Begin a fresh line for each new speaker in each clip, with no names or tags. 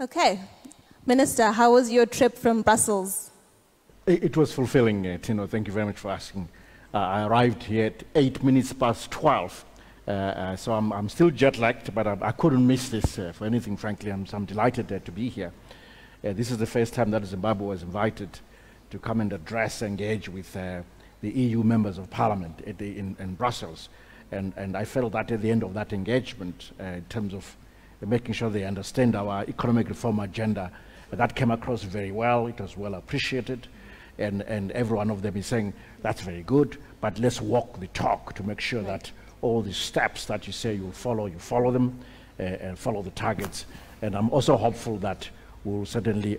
Okay. Minister, how was your trip from Brussels?
It was fulfilling, Tino. Thank you very much for asking. I arrived here at 8 minutes past 12. So I'm still jet-lagged, but I couldn't miss this for anything, frankly. I'm delighted to be here. This is the first time that Zimbabwe was invited to come and engage with the EU members of parliament in Brussels. And I felt that at the end of that engagement, in terms of making sure they understand our economic reform agenda, that came across very well. It was well appreciated. And every one of them is saying, that's very good, but let's walk the talk to make sure that all the steps that you say you follow them, and follow the targets. And I'm also hopeful that we'll certainly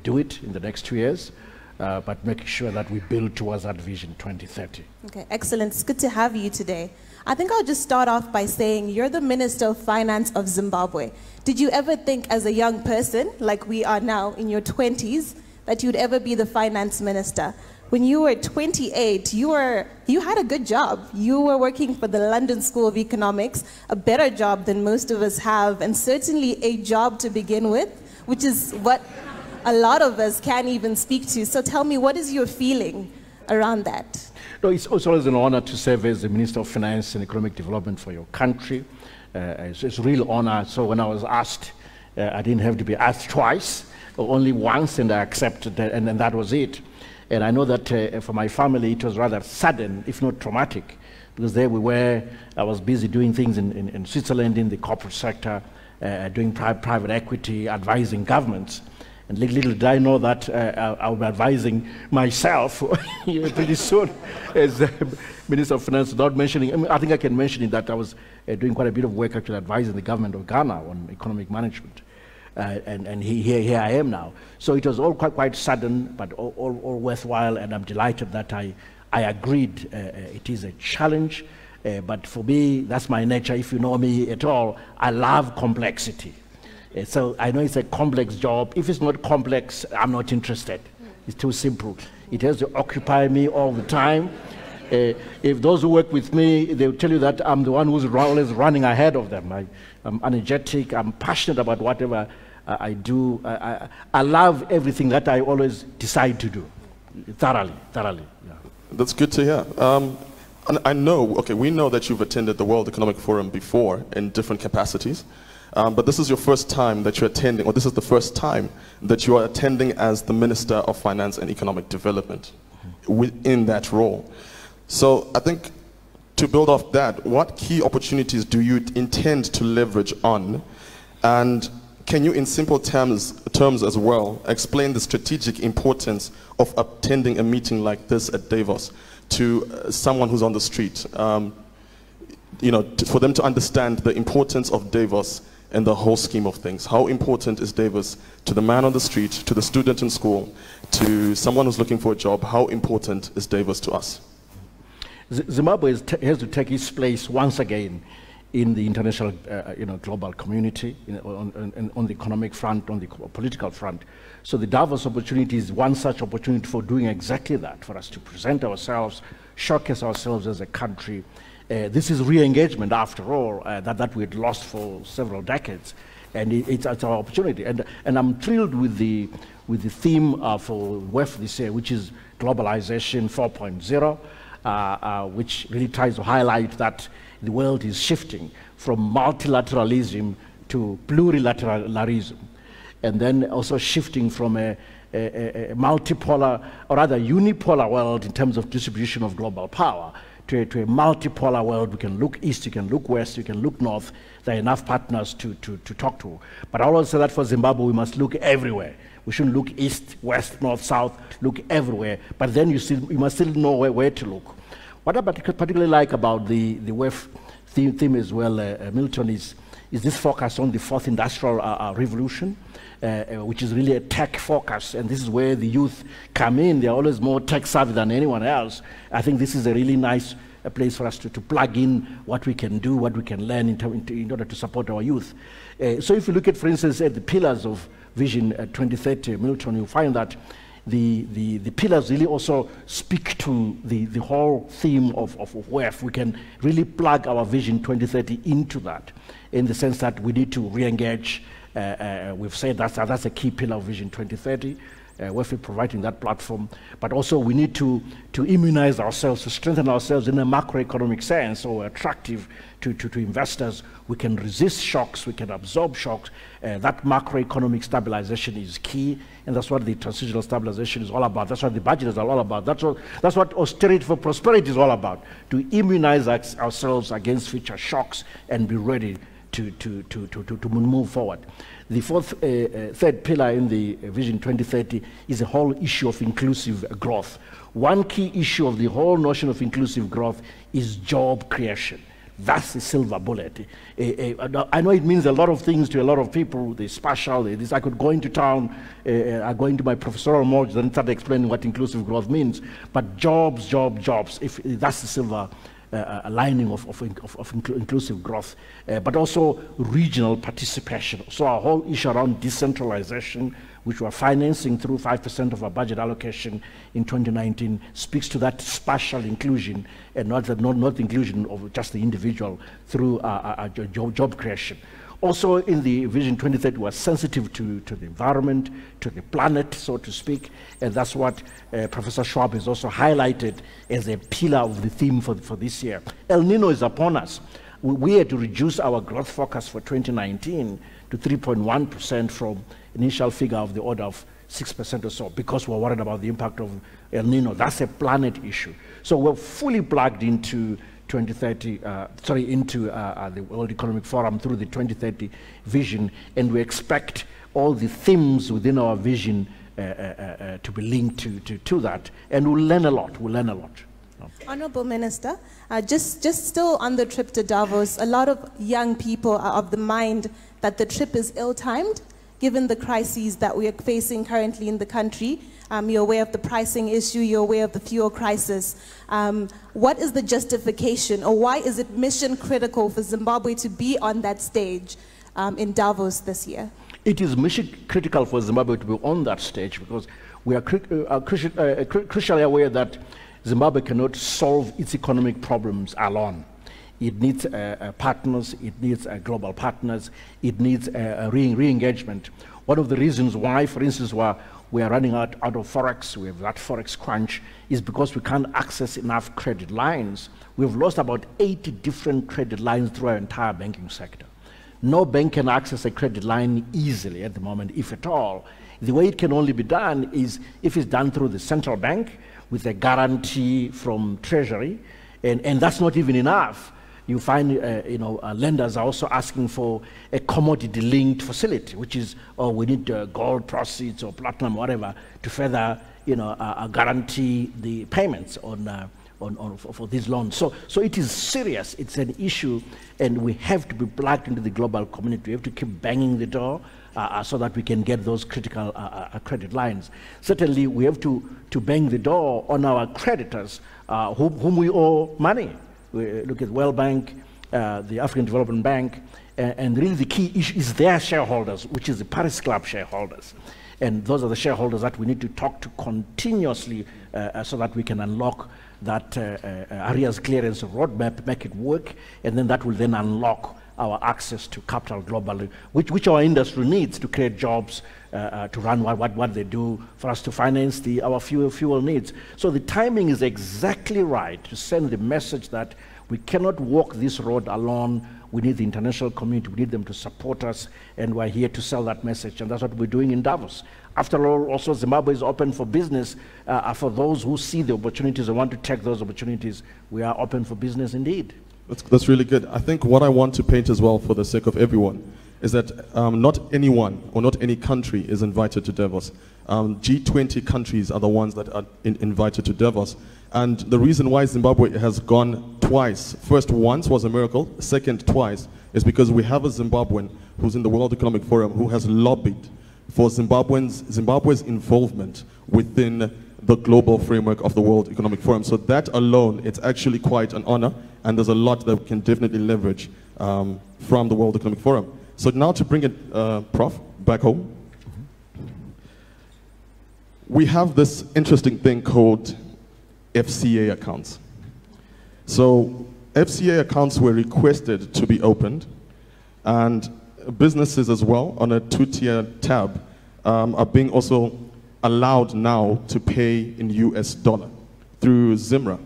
do it in the next 2 years, but making sure that we build towards that vision 2030.
Okay, excellent. It's good to have you today. I think I'll just start off by saying you're the Minister of Finance of Zimbabwe. Did you ever think as a young person, like we are now in your 20s, that you'd ever be the finance minister? When you were 28, you had a good job. You were working for the London School of Economics, a better job than most of us have, and certainly a job to begin with, which is what a lot of us can't even speak to. So tell me, what is your feeling around that?
No, it's also always an honor to serve as the Minister of Finance and Economic Development for your country. It's a real honor. So when I was asked, I didn't have to be asked twice, or only once, and I accepted that, and then that was it. And I know that for my family, it was rather sudden, if not traumatic, because there we were, I was busy doing things in Switzerland in the corporate sector, doing private equity, advising governments. And little did I know that I'll be advising myself pretty soon as Minister of Finance, without mentioning, I think I can mention it, that I was doing quite a bit of work actually advising the government of Ghana on economic management. And here I am now. So it was all quite sudden, but all worthwhile, and I'm delighted that I agreed. It is a challenge, but for me, that's my nature. If you know me at all, I love complexity. So I know it's a complex job. If it's not complex, I'm not interested. It's too simple. It has to occupy me all the time. If those who work with me, they'll tell you that I'm the one who's always running ahead of them. I'm energetic, I'm passionate about whatever I do. I love everything that I always decide to do, thoroughly. Yeah.
That's good to hear. And I know, okay, we know that you've attended the World Economic Forum before in different capacities, but this is your first time that you're attending, or this is the first time that you are attending as the Minister of Finance and Economic Development within that role. So I think to build off that, what key opportunities do you intend to leverage on? And can you, in simple terms as well, explain the strategic importance of attending a meeting like this at Davos to someone who's on the street? For them to understand the importance of Davos and the whole scheme of things. How important is Davos to the man on the street, to the student in school, to someone who's looking for a job? How important is Davos to us?
Zimbabwe has to take its place once again in the international, global community, on the economic front, on the political front. So the Davos opportunity is one such opportunity for doing exactly that, for us to present ourselves, showcase ourselves as a country. This is re-engagement, after all, that we had lost for several decades, and it's our opportunity. And I'm thrilled with the theme for WEF this year, which is Globalization 4.0. Which really tries to highlight that the world is shifting from multilateralism to plurilateralism, and then also shifting from a multipolar, or rather unipolar world in terms of distribution of global power to a multipolar world. We can look east, you can look west, you can look north. There are enough partners to talk to. But I always say that for Zimbabwe, we must look everywhere. We shouldn't look east, west, north, south, look everywhere. But then you must still know where to look. What I particularly like about the WEF theme as well, Milton, is this focus on the fourth industrial revolution, which is really a tech focus. And this is where the youth come in. They're always more tech savvy than anyone else. I think this is a really nice place for us to plug in what we can do, what we can learn in order to support our youth. So if you look at, for instance, at the pillars of Vision 2030, Milton, you'll find that the pillars really also speak to the whole theme of WEF. We can really plug our Vision 2030 into that, in the sense that we need to re-engage We've said that's a key pillar of Vision 2030. We're providing that platform, but also we need to immunize ourselves, to strengthen ourselves in a macroeconomic sense, so we're attractive to investors. We can resist shocks, we can absorb shocks. That macroeconomic stabilization is key, and that's what the transitional stabilization is all about. That's what the budget is all about. That's what austerity for prosperity is all about, to immunize ourselves against future shocks and be ready to move forward. The third pillar in the Vision 2030 is the whole issue of inclusive growth. One key issue of the whole notion of inclusive growth is job creation. That's the silver bullet. I know it means a lot of things to a lot of people. The spatial, this, I could go into town, I go into my professorial mode and start explaining what inclusive growth means. But jobs, jobs, if that's the silver lining of inclusive growth, but also regional participation. So our whole issue around decentralization, which we're financing through 5% of our budget allocation in 2019, speaks to that spatial inclusion and not inclusion of just the individual through job creation. Also in the Vision 2030, we're sensitive to the environment, to the planet, so to speak, and that's what Professor Schwab has also highlighted as a pillar of the theme for this year. El Nino is upon us. We had to reduce our growth forecast for 2019 to 3.1% from initial figure of the order of 6% or so, because we're worried about the impact of El Nino. That's a planet issue. So we're fully plugged into 2030, into the World Economic Forum through the 2030 vision, and we expect all the themes within our vision to be linked to that, and we'll learn a lot.
Honorable Minister, just still on the trip to Davos, a lot of young people are of the mind that the trip is ill-timed, given the crises that we are facing currently in the country. You're aware of the pricing issue, you're aware of the fuel crisis. What is the justification, or why is it mission critical for Zimbabwe to be on that stage in Davos this year?
It is mission critical for Zimbabwe to be on that stage because we are crucially aware that Zimbabwe cannot solve its economic problems alone. It needs partners, it needs global partners, it needs re-engagement. One of the reasons why, for instance, we are running out of Forex, we have that Forex crunch, is because we can't access enough credit lines. We've lost about 80 different credit lines through our entire banking sector. No bank can access a credit line easily at the moment, if at all. The way it can only be done is if it's done through the central bank with a guarantee from Treasury, and that's not even enough. You find, lenders are also asking for a commodity-linked facility, which is, we need gold proceeds or platinum, whatever, to further, guarantee the payments for these loans. So it is serious. It's an issue, and we have to be plugged into the global community. We have to keep banging the door so that we can get those critical credit lines. Certainly, we have to bang the door on our creditors whom we owe money. We look at World Bank, the African Development Bank, and really the key issue is their shareholders, which is the Paris Club shareholders. And those are the shareholders that we need to talk to continuously so that we can unlock that arrears clearance roadmap, make it work, and then that will then unlock our access to capital globally, which our industry needs to create jobs, to run what they do, for us to finance our fuel needs. So the timing is exactly right to send the message that we cannot walk this road alone. We need the international community, we need them to support us, and we're here to sell that message, and that's what we're doing in Davos. After all, also Zimbabwe is open for business. For those who see the opportunities and want to take those opportunities, we are open for business indeed.
That's really good. I think what I want to paint as well, for the sake of everyone, is that not anyone or not any country is invited to Davos. G20 countries are the ones that are invited to Davos. And the reason why Zimbabwe has gone twice, first once was a miracle, second twice, is because we have a Zimbabwean who's in the World Economic Forum who has lobbied for Zimbabwe's involvement within the global framework of the World Economic Forum. So that alone, it's actually quite an honor, and there's a lot that we can definitely leverage from the World Economic Forum. So now to bring it, Prof, back home, we have this interesting thing called FCA accounts. So FCA accounts were requested to be opened, and businesses as well on a two-tier tab are being also allowed now to pay in US dollar through ZIMRA.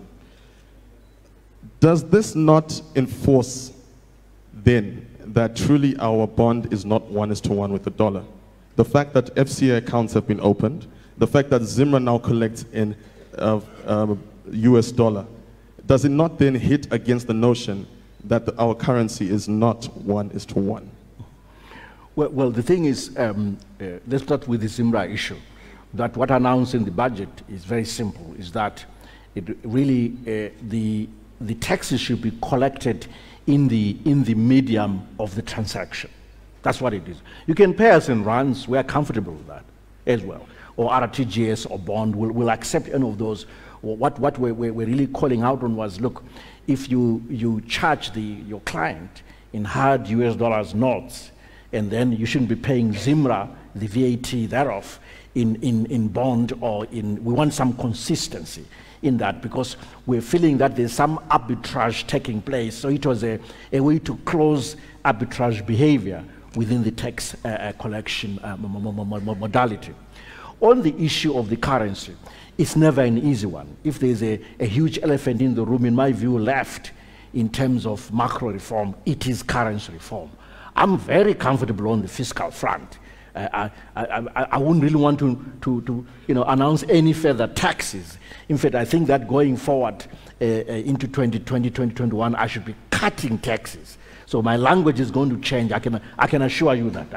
Does this not enforce then that truly our bond is not 1:1 with the dollar? The fact that FCA accounts have been opened, the fact that ZIMRA now collects in US dollar, does it not then hit against the notion that our currency is not 1:1?
Well, the thing is, let's start with the ZIMRA issue. That what announced in the budget is very simple, is that it really, the taxes should be collected in the medium of the transaction. That's what it is. You can pay us in rands, we are comfortable with that as well. Or RTGS or bond, we'll accept any of those. What we're really calling out on was, look, if you charge your client in hard US dollars notes, and then you shouldn't be paying ZIMRA, the VAT thereof, in bond or we want some consistency in that, because we're feeling that there's some arbitrage taking place. So it was a way to close arbitrage behavior within the tax collection modality. On the issue of the currency, it's never an easy one. If there's a huge elephant in the room, in my view, left in terms of macro reform, it is currency reform. I'm very comfortable on the fiscal front. I wouldn't really want to announce any further taxes. In fact, I think that going forward into 2020, 2021, I should be cutting taxes. So my language is going to change. I can assure you that.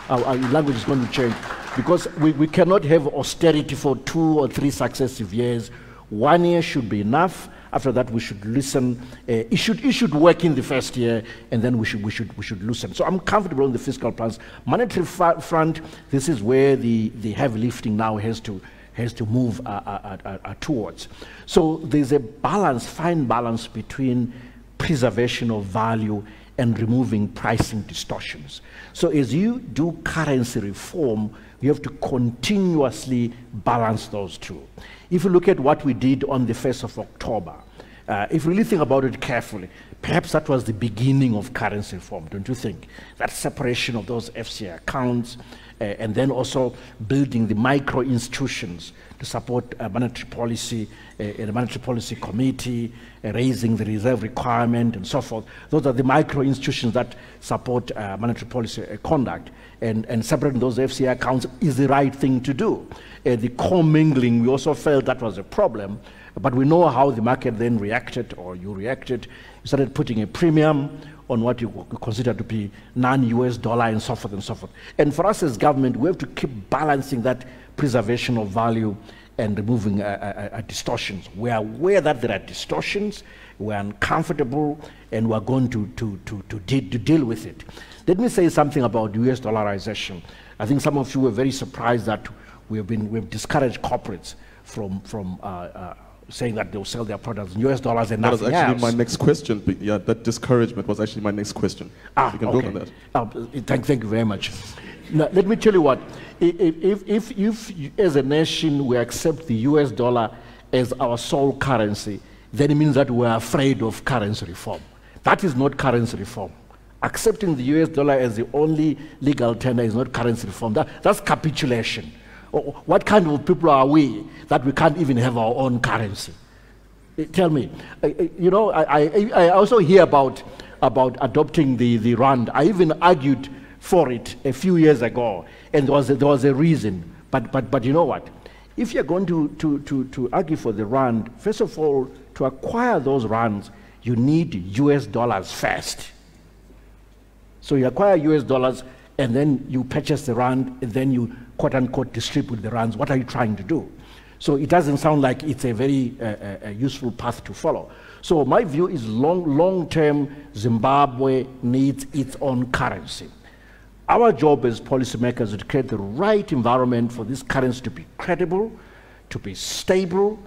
Our language is going to change, because we cannot have austerity for 2 or 3 successive years. 1 year should be enough. After that, we should listen. It should work in the first year, and then we should loosen. So I'm comfortable on the fiscal plans. Monetary front, this is where the heavy lifting now has to move towards. So there's a balance, fine balance between preservation of value and removing pricing distortions. So as you do currency reform, you have to continuously balance those two. If you look at what we did on the 1st of October, if you really think about it carefully, perhaps that was the beginning of currency reform, don't you think? That separation of those FCA accounts, and then also building the micro institutions to support monetary policy, the monetary policy committee, raising the reserve requirement and so forth. Those are the micro institutions that support monetary policy conduct, and separating those FCA accounts is the right thing to do. The commingling, we also felt that was a problem, but we know how the market then reacted, or you reacted. You started putting a premium on what you consider to be non-US dollar and so forth and so forth. And for us as government, we have to keep balancing that preservation of value and removing distortions. We are aware that there are distortions, we're uncomfortable, and we're going to deal with it. Let me say something about US dollarization. I think some of you were very surprised that we've discouraged corporates from saying that they'll sell their products in US dollars and nothing else.
That was actually my next question. Yeah, that discouragement was actually my next question. You can build on that.
Thank you very much. Now, let me tell you what, if as a nation we accept the US dollar as our sole currency, then it means that we're afraid of currency reform. That is not currency reform. Accepting the US dollar as the only legal tender is not currency reform. That's capitulation. What kind of people are we that we can't even have our own currency? Tell me. I also hear about adopting the rand. I even argued for it a few years ago, and there was a reason. But you know what? If you're going to argue for the rand, first of all, to acquire those rands, you need US dollars first. So you acquire US dollars, and then you purchase the rand, and then you quote-unquote distribute the rands. What are you trying to do? So it doesn't sound like it's a very useful path to follow. So my view is long-term, Zimbabwe needs its own currency. Our job as policymakers is to create the right environment for this currency to be credible, to be stable,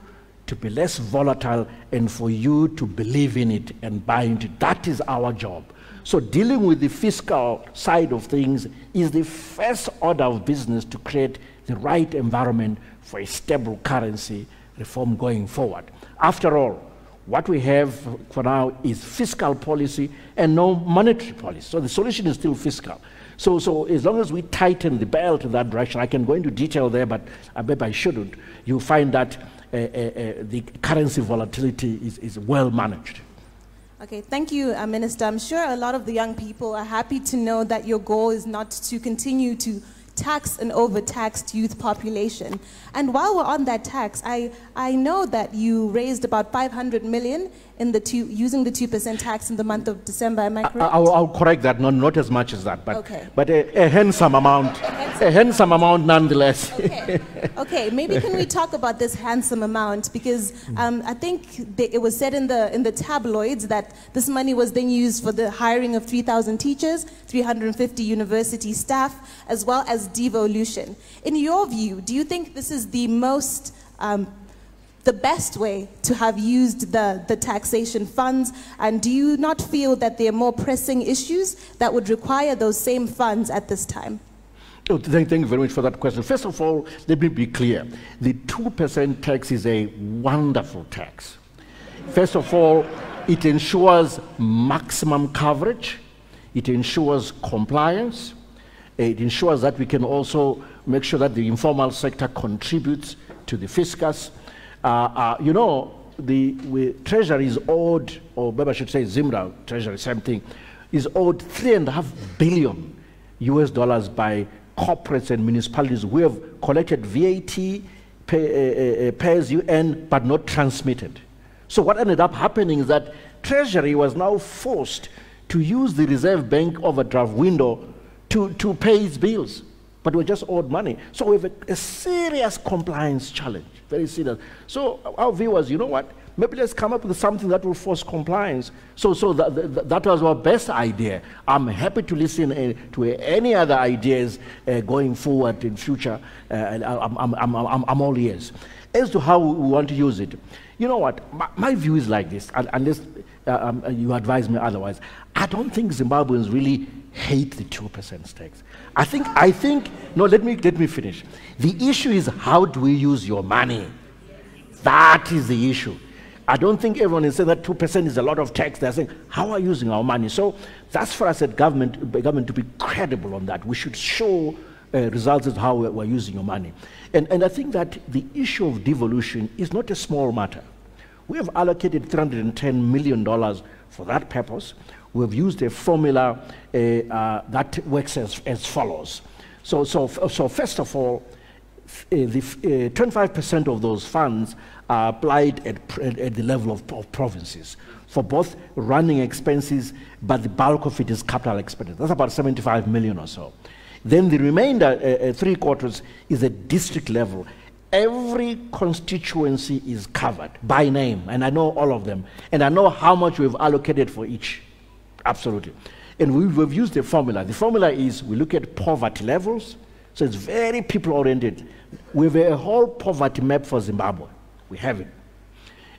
to be less volatile, and for you to believe in it and buy into it. That is our job. So dealing with the fiscal side of things is the first order of business to create the right environment for a stable currency reform going forward. After all, What we have for now is fiscal policy and no monetary policy. So the solution is still fiscal. So as long as we tighten the belt in that direction, I can go into detail there, but maybe I shouldn't, you'll find that the currency volatility is well managed.
Okay, thank you, Minister. I'm sure a lot of the young people are happy to know that your goal is not to continue to tax an overtaxed youth population. And while we're on that tax, I know that you raised about 500 million in using the 2% tax in the month of December. Am I correct?
I'll correct that. Not as much as that, but
okay.
But a handsome amount. A handsome amount nonetheless.
Okay. Okay. Maybe can we talk about this handsome amount, because I think it was said in the tabloids that this money was then used for the hiring of 3,000 teachers, 350 university staff, as well as devolution. In your view, do you think this is the most the best way to have used the taxation funds? And do you not feel that there are more pressing issues that would require those same funds at this time?
Oh, thank you very much for that question. First of all, let me be clear. The 2% tax is a wonderful tax. First of all, it ensures maximum coverage. It ensures compliance. It ensures that we can also make sure that the informal sector contributes to the fiscus. You know, the Treasury is owed, or maybe I should say Zimra Treasury, same thing, is owed $3.5 billion US by corporates and municipalities who have collected VAT, pay as you earn, but not transmitted. So what ended up happening is that Treasury was now forced to use the Reserve Bank overdraft window to pay its bills, but we just owed money. So we have a serious compliance challenge, very serious. So our view was, you know what, maybe let's come up with something that will force compliance. So that was our best idea. I'm happy to listen to any other ideas going forward in future. I'm all ears. As to how we want to use it, you know what, my view is like this, unless you advise me otherwise. I don't think Zimbabweans really hate the 2% tax. I think, no, let me finish. The issue is, how do we use your money? That is the issue. I don't think everyone is saying that 2% is a lot of tax. They're saying, how are we using our money? So that's for us at government to be credible on that. We should show results as how we're using your money. And I think that the issue of devolution is not a small matter. We have allocated $310 million for that purpose. We've used a formula that works as follows. So first of all, the 25% of those funds are applied at the level of provinces for both running expenses, but the bulk of it is capital expenditure. That's about 75 million or so. Then the remainder, 3/4, is at district level. Every constituency is covered by name, and I know all of them, and I know how much we've allocated for each. Absolutely. And we've used a formula. The formula is, we look at poverty levels, so it's very people-oriented. We have a whole poverty map for Zimbabwe. We have it.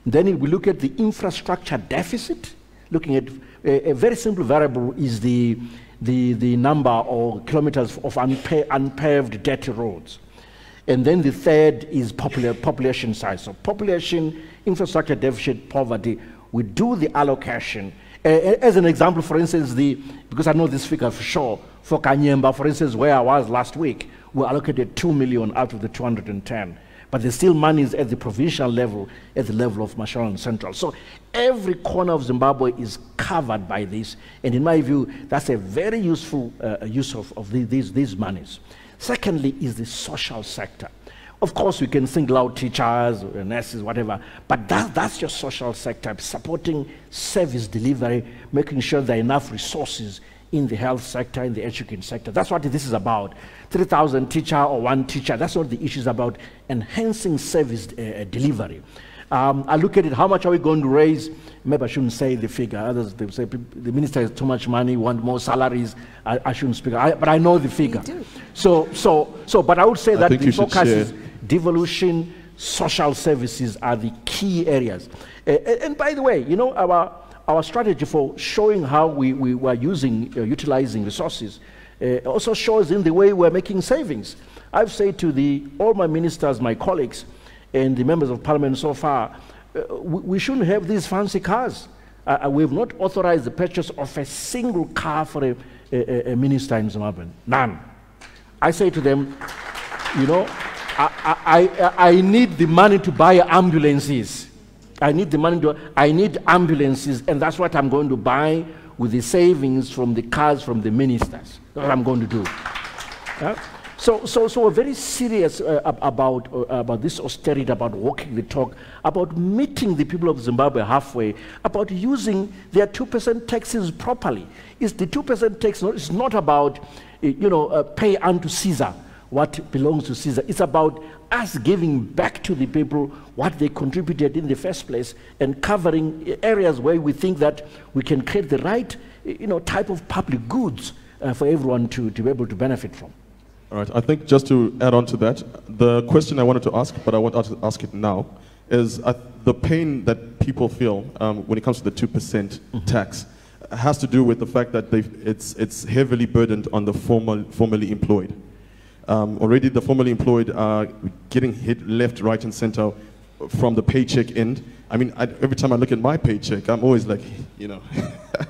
And then we look at the infrastructure deficit, looking at a very simple variable is the number or kilometers of unpaved dirty roads. And then the third is population size. So population, infrastructure deficit, poverty. We do the allocation. As an example, for instance, because I know this figure for sure, for Kanyemba, for instance, where I was last week, we allocated 2 million out of the 210. But there's still monies at the provincial level, at the level of Marshall and Central. So every corner of Zimbabwe is covered by this. And in my view, that's a very useful use of these monies. Secondly is the social sector. Of course, we can single out teachers, nurses, whatever, but that's your social sector, supporting service delivery, making sure there are enough resources in the health sector, in the education sector. That's what this is about. 3,000 teacher or one teacher, that's what the issue is about, enhancing service delivery. I look at it, how much are we going to raise? Maybe I shouldn't say the figure. Others, they say the minister has too much money, want more salaries. I shouldn't speak, but I know the figure. But I would say that the focus is devolution, social services are the key areas. And by the way, you know, our strategy for showing how we were utilizing resources also shows in the way we're making savings. I've said to all my ministers, my colleagues, and the members of parliament so far, we shouldn't have these fancy cars. We have not authorized the purchase of a single car for a minister in Zimbabwe. None. I say to them, you know, I need the money to buy ambulances. I need ambulances, and that's what I'm going to buy with the savings from the cars from the ministers. That's what I'm going to do. So we're very serious about this austerity, about walking the talk, about meeting the people of Zimbabwe halfway, about using their 2% taxes properly. It's the 2% tax. It's not about pay unto Caesar what belongs to Caesar. It's about us giving back to the people what they contributed in the first place, and covering areas where we think that we can create the right type of public goods for everyone to be able to benefit from.
All right, I think just to add on to that, the question I wanted to ask, but I want to ask it now, is the pain that people feel when it comes to the 2% tax has to do with the fact that it's heavily burdened on the formerly employed. Already the formerly employed are getting hit left, right, and center from the paycheck end. I mean, every time I look at my paycheck, I'm always like,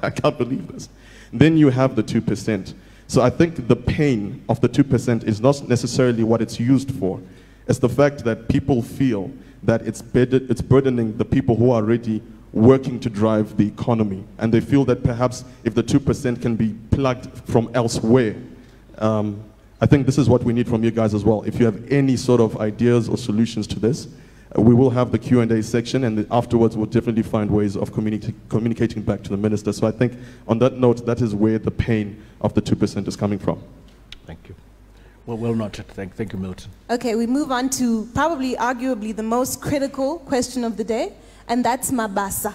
I can't believe this. Then you have the 2%. So I think the pain of the 2% is not necessarily what it's used for. It's the fact that people feel that it's burdening the people who are already working to drive the economy. And they feel that perhaps if the 2% can be plugged from elsewhere, I think this is what we need from you guys as well. If you have any sort of ideas or solutions to this, we will have the Q&A section, and afterwards we'll definitely find ways of communicating back to the minister. So I think on that note, that is where the pain of the 2% is coming from.
Thank you. Well noted. Thank you, Milton.
Okay, we move on to probably arguably the most critical question of the day, and that's Mabasa.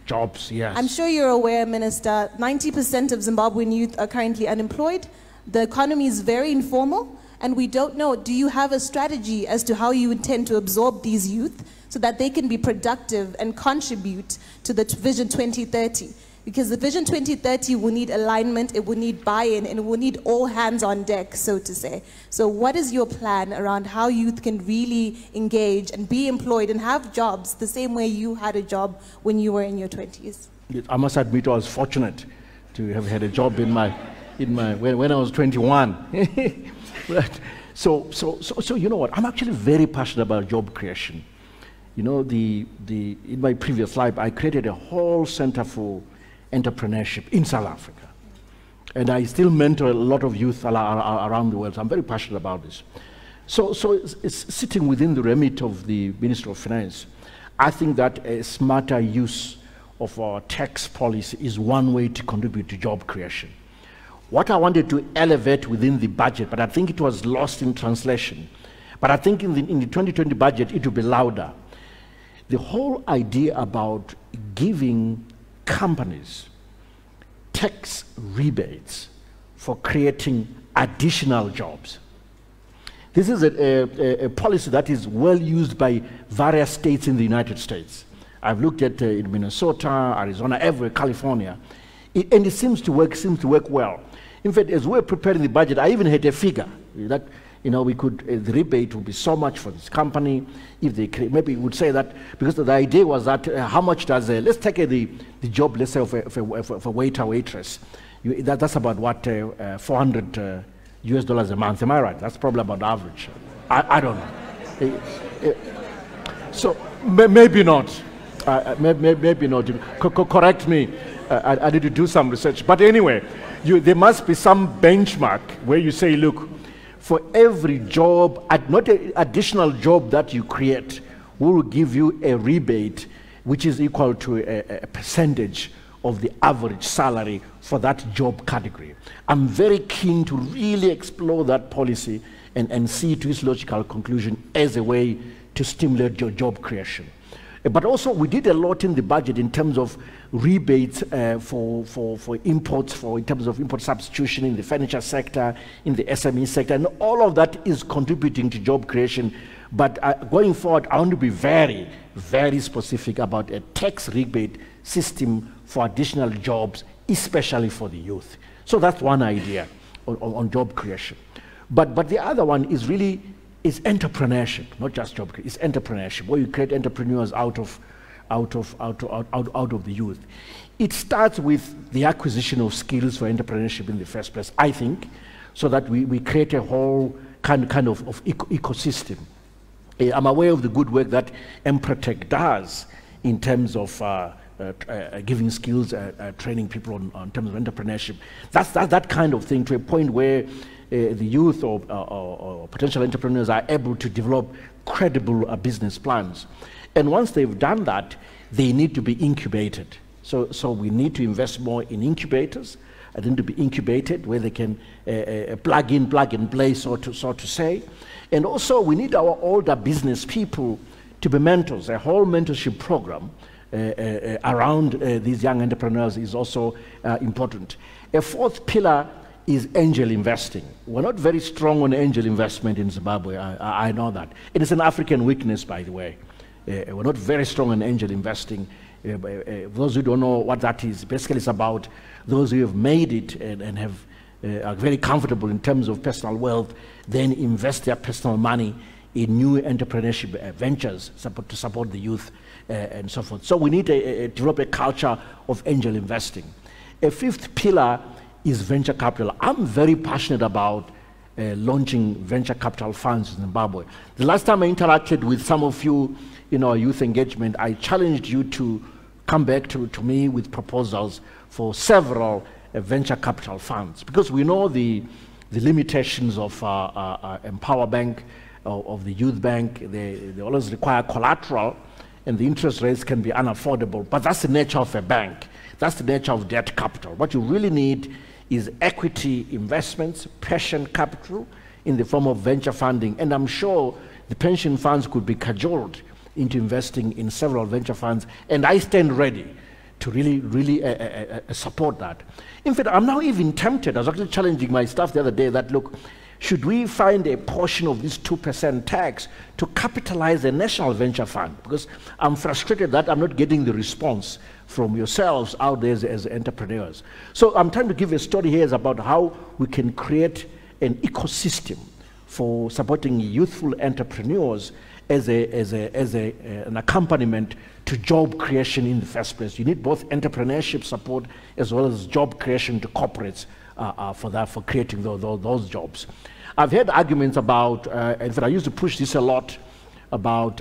Jobs, yes.
I'm sure you're aware, Minister, 90% of Zimbabwean youth are currently unemployed. The economy is very informal, and we don't know, do you have a strategy as to how you intend to absorb these youth so that they can be productive and contribute to the Vision 2030? Because the Vision 2030 will need alignment, it will need buy-in, and it will need all hands on deck, so to say. So what is your plan around how youth can really engage and be employed and have jobs the same way you had a job when you were in your 20s?
I must admit I was fortunate to have had a job when I was 21. So you know what? I'm actually very passionate about job creation. You know, in my previous life, I created a whole center for entrepreneurship in South Africa. And I still mentor a lot of youth around the world. So I'm very passionate about this. So it's sitting within the remit of the Minister of Finance. I think that a smarter use of our tax policy is one way to contribute to job creation. What I wanted to elevate within the budget, but I think it was lost in translation. But I think in the 2020 budget, it will be louder. The whole idea about giving companies tax rebates for creating additional jobs. This is a policy that is well used by various states in the United States. I've looked at in Minnesota, Arizona, everywhere, California. And it seems to work well. In fact, as we were preparing the budget, I even had a figure that, we could, the rebate would be so much for this company. If they maybe would say that, because the idea was that how much does, let's take the job, let's say, of a waiter, waitress. That's about what, $400 US a month, am I right? That's probably about average. I don't know. So maybe not. Maybe not. Correct me. I need to do some research. But anyway, there must be some benchmark where you say, look, for every job, not an additional job that you create, we will give you a rebate which is equal to a percentage of the average salary for that job category. I'm very keen to really explore that policy and see to its logical conclusion as a way to stimulate your job creation. But also, we did a lot in the budget in terms of rebates for imports, in terms of import substitution in the furniture sector, in the SME sector, and all of that is contributing to job creation. But going forward, I want to be very, very specific about a tax rebate system for additional jobs, especially for the youth. So that's one idea on job creation. But the other one is really is entrepreneurship, not just job creation. It's entrepreneurship, where you create entrepreneurs out of out of the youth. It starts with the acquisition of skills for entrepreneurship in the first place, I think, so that we create a whole kind of ecosystem. I'm aware of the good work that Emprotech does in terms of giving skills, training people on terms of entrepreneurship. That's that kind of thing, to a point where the youth or potential entrepreneurs are able to develop credible business plans. And once they've done that, they need to be incubated. So we need to invest more in incubators. They need to be incubated where they can plug and play, so to say. And also we need our older business people to be mentors. A whole mentorship program around these young entrepreneurs is also important. A fourth pillar is angel investing. We're not very strong on angel investment in Zimbabwe, I know that. It is an African weakness, by the way. We're not very strong on angel investing. Those who don't know what that is, basically it's about those who have made it and have are very comfortable in terms of personal wealth, then invest their personal money in new entrepreneurship ventures to support the youth and so forth. So we need to develop a culture of angel investing. A fifth pillar is venture capital. I'm very passionate about launching venture capital funds in Zimbabwe. The last time I interacted with some of you in our youth engagement, I challenged you to come back to me with proposals for several venture capital funds, because we know the limitations of Empower Bank, of the Youth Bank. They always require collateral, and the interest rates can be unaffordable, but that's the nature of a bank. That's the nature of debt capital. What you really need is equity investments, patient capital in the form of venture funding, and I'm sure the pension funds could be cajoled into investing in several venture funds, and I stand ready to really support that. In fact, I'm now even tempted. I was actually challenging my staff the other day that, look, should we find a portion of this 2% tax to capitalize a national venture fund? Because I'm frustrated that I'm not getting the response from yourselves out there as entrepreneurs. So I'm trying to give a story here about how we can create an ecosystem for supporting youthful entrepreneurs as an accompaniment to job creation in the first place. You need both entrepreneurship support as well as job creation to corporates for creating those jobs. I've heard arguments about, in fact I used to push this a lot, about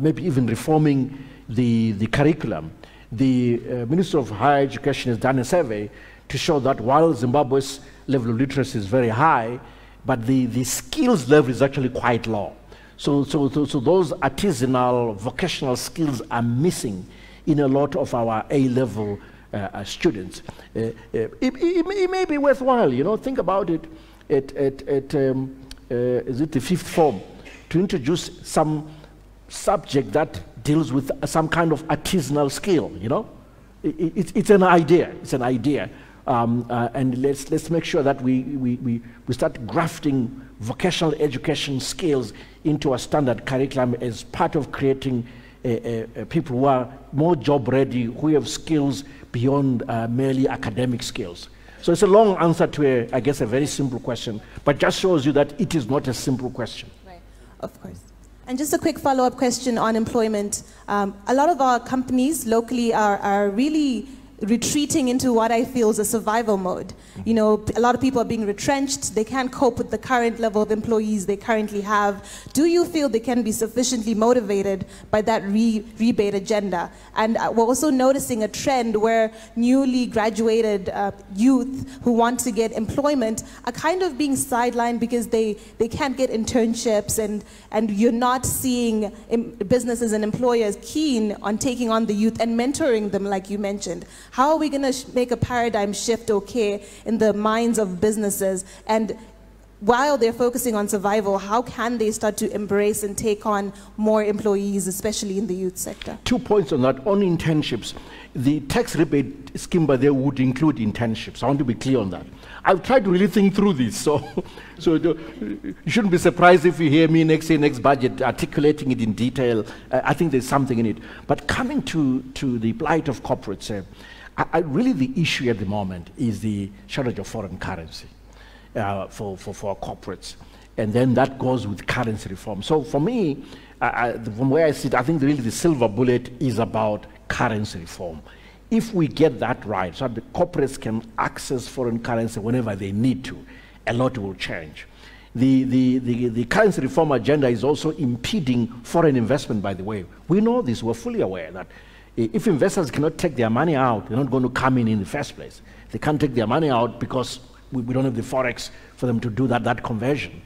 maybe even reforming the curriculum. The Minister of Higher Education has done a survey to show that while Zimbabwe's level of literacy is very high, but the skills level is actually quite low. So those artisanal, vocational skills are missing in a lot of our A-level students. It may be worthwhile, you know, think about it, is it the fifth form, to introduce some subject that deals with some kind of artisanal skill, you know? It's an idea, and let's make sure that we start grafting vocational education skills into a standard curriculum as part of creating people who are more job ready, who have skills beyond merely academic skills. So it's a long answer to I guess a very simple question, but just shows you that it is not a simple question.
Right, of course. And just a quick follow-up question on employment. A lot of our companies locally are really retreating into what I feel is a survival mode. You know, a lot of people are being retrenched. They can't cope with the current level of employees they currently have. Do you feel they can be sufficiently motivated by that rebate agenda? And we're also noticing a trend where newly graduated youth who want to get employment are kind of being sidelined because they can't get internships, and you're not seeing businesses and employers keen on taking on the youth and mentoring them, like you mentioned. How are we going to make a paradigm shift, okay, in the minds of businesses? And while they're focusing on survival, how can they start to embrace and take on more employees, especially in the youth sector? 2 points on that. On internships, the tax rebate scheme by there would include internships. I want to be clear on that. I've tried to really think through this, so you shouldn't be surprised if you hear me next budget articulating it in detail. I think there's something in it. But coming to the plight of corporates, really the issue at the moment is the shortage of foreign currency for our corporates.
And then that goes with currency reform. So for me, from where I sit, I think really the silver bullet is about currency reform. If we get that right, so that the corporates can access foreign currency whenever they need to, a lot will change. The currency reform agenda is also impeding foreign investment, by the way. We know this, we're fully aware that if investors cannot take their money out, they're not going to come in the first place. They can't take their money out because we don't have the forex for them to do that conversion.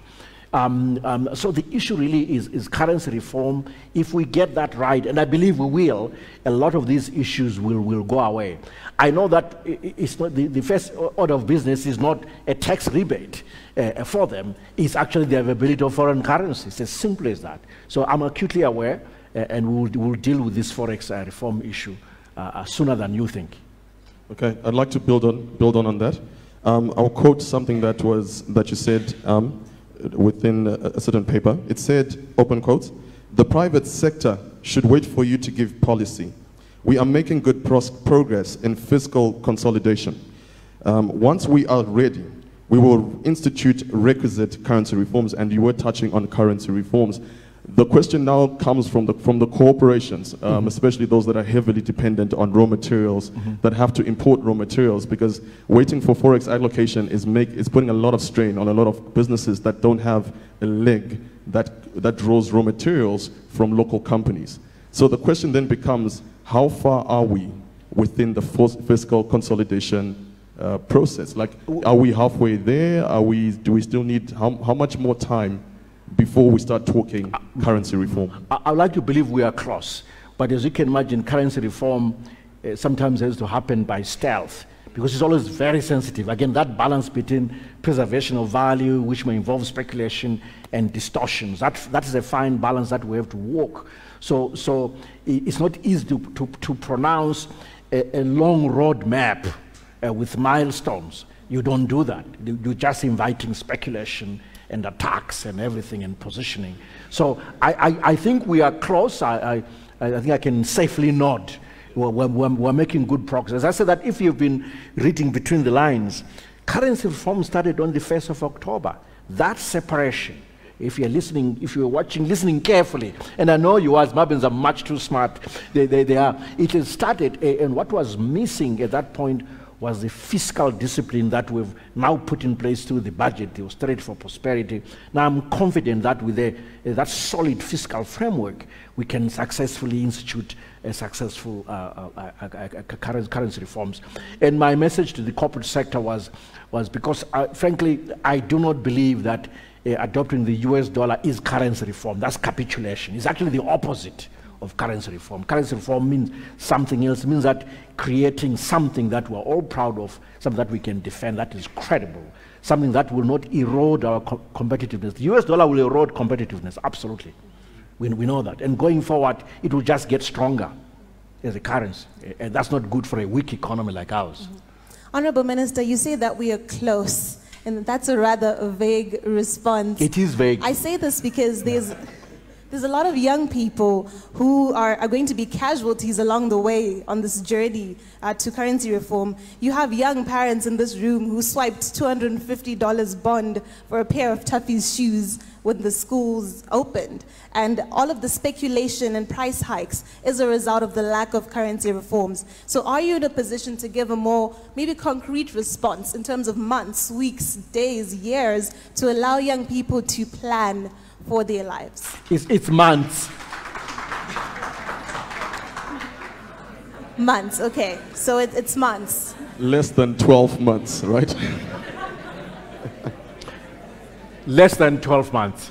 So the issue really is currency reform. If we get that right, and I believe we will, a lot of these issues will go away. I know that it's not the first order of business is not a tax rebate for them. It's actually the availability of foreign currencies, as simple as that. So I'm acutely aware, and we'll deal with this forex reform issue sooner than you think.
Okay, I'd like to build on that. I'll quote something that you said within a certain paper. It said, open quotes, "The private sector should wait for you to give policy. We are making good progress in fiscal consolidation. Once we are ready, we will institute requisite currency reforms," and you were touching on currency reforms. The question now comes from the corporations, especially those that are heavily dependent on raw materials, that have to import raw materials, because waiting for forex allocation is putting a lot of strain on a lot of businesses that don't have a leg that draws raw materials from local companies. So the question then becomes, how far are we within the fiscal consolidation process? Like, are we halfway there? Do we still need, how much more time before we start talking currency reform?
I like to believe we are close, but as you can imagine, currency reform sometimes has to happen by stealth, because it's always very sensitive. Again, that balance between preservation of value, which may involve speculation, and distortions, that is a fine balance that we have to walk. So it's not easy to pronounce a long road map with milestones. You don't do that. You're just inviting speculation and attacks and everything and positioning. So I think we are close. I think I can safely nod. We're making good progress. As I said, that if you've been reading between the lines, currency reform started on the 1st of October. That separation, if you're listening, if you're watching, listening carefully, and I know you as Mabins are much too smart, they are. It has started, and what was missing at that point was the fiscal discipline that we've now put in place through the budget, the austerity for prosperity. Now I'm confident that with that solid fiscal framework, we can successfully institute a successful currency reforms. And my message to the corporate sector was because, frankly, I do not believe that adopting the US dollar is currency reform. That's capitulation. It's actually the opposite of currency reform. Currency reform means something else. It means that creating something that we're all proud of, something that we can defend, that is credible, something that will not erode our competitiveness. The US dollar will erode competitiveness, absolutely. We know that. And going forward, it will just get stronger as a currency. And that's not good for a weak economy like ours.
Honorable Minister, you say that we are close, and that's a rather vague response.
It is vague.
I say this because there's a lot of young people who are going to be casualties along the way on this journey to currency reform. You have young parents in this room who swiped $250 bond for a pair of Tuffy's shoes when the schools opened. And all of the speculation and price hikes is a result of the lack of currency reforms. So are you in a position to give a more maybe concrete response in terms of months, weeks, days, years to allow young people to plan for their lives?
It's months.
Months, okay. So it's months.
Less than 12 months, right?
Less than 12 months.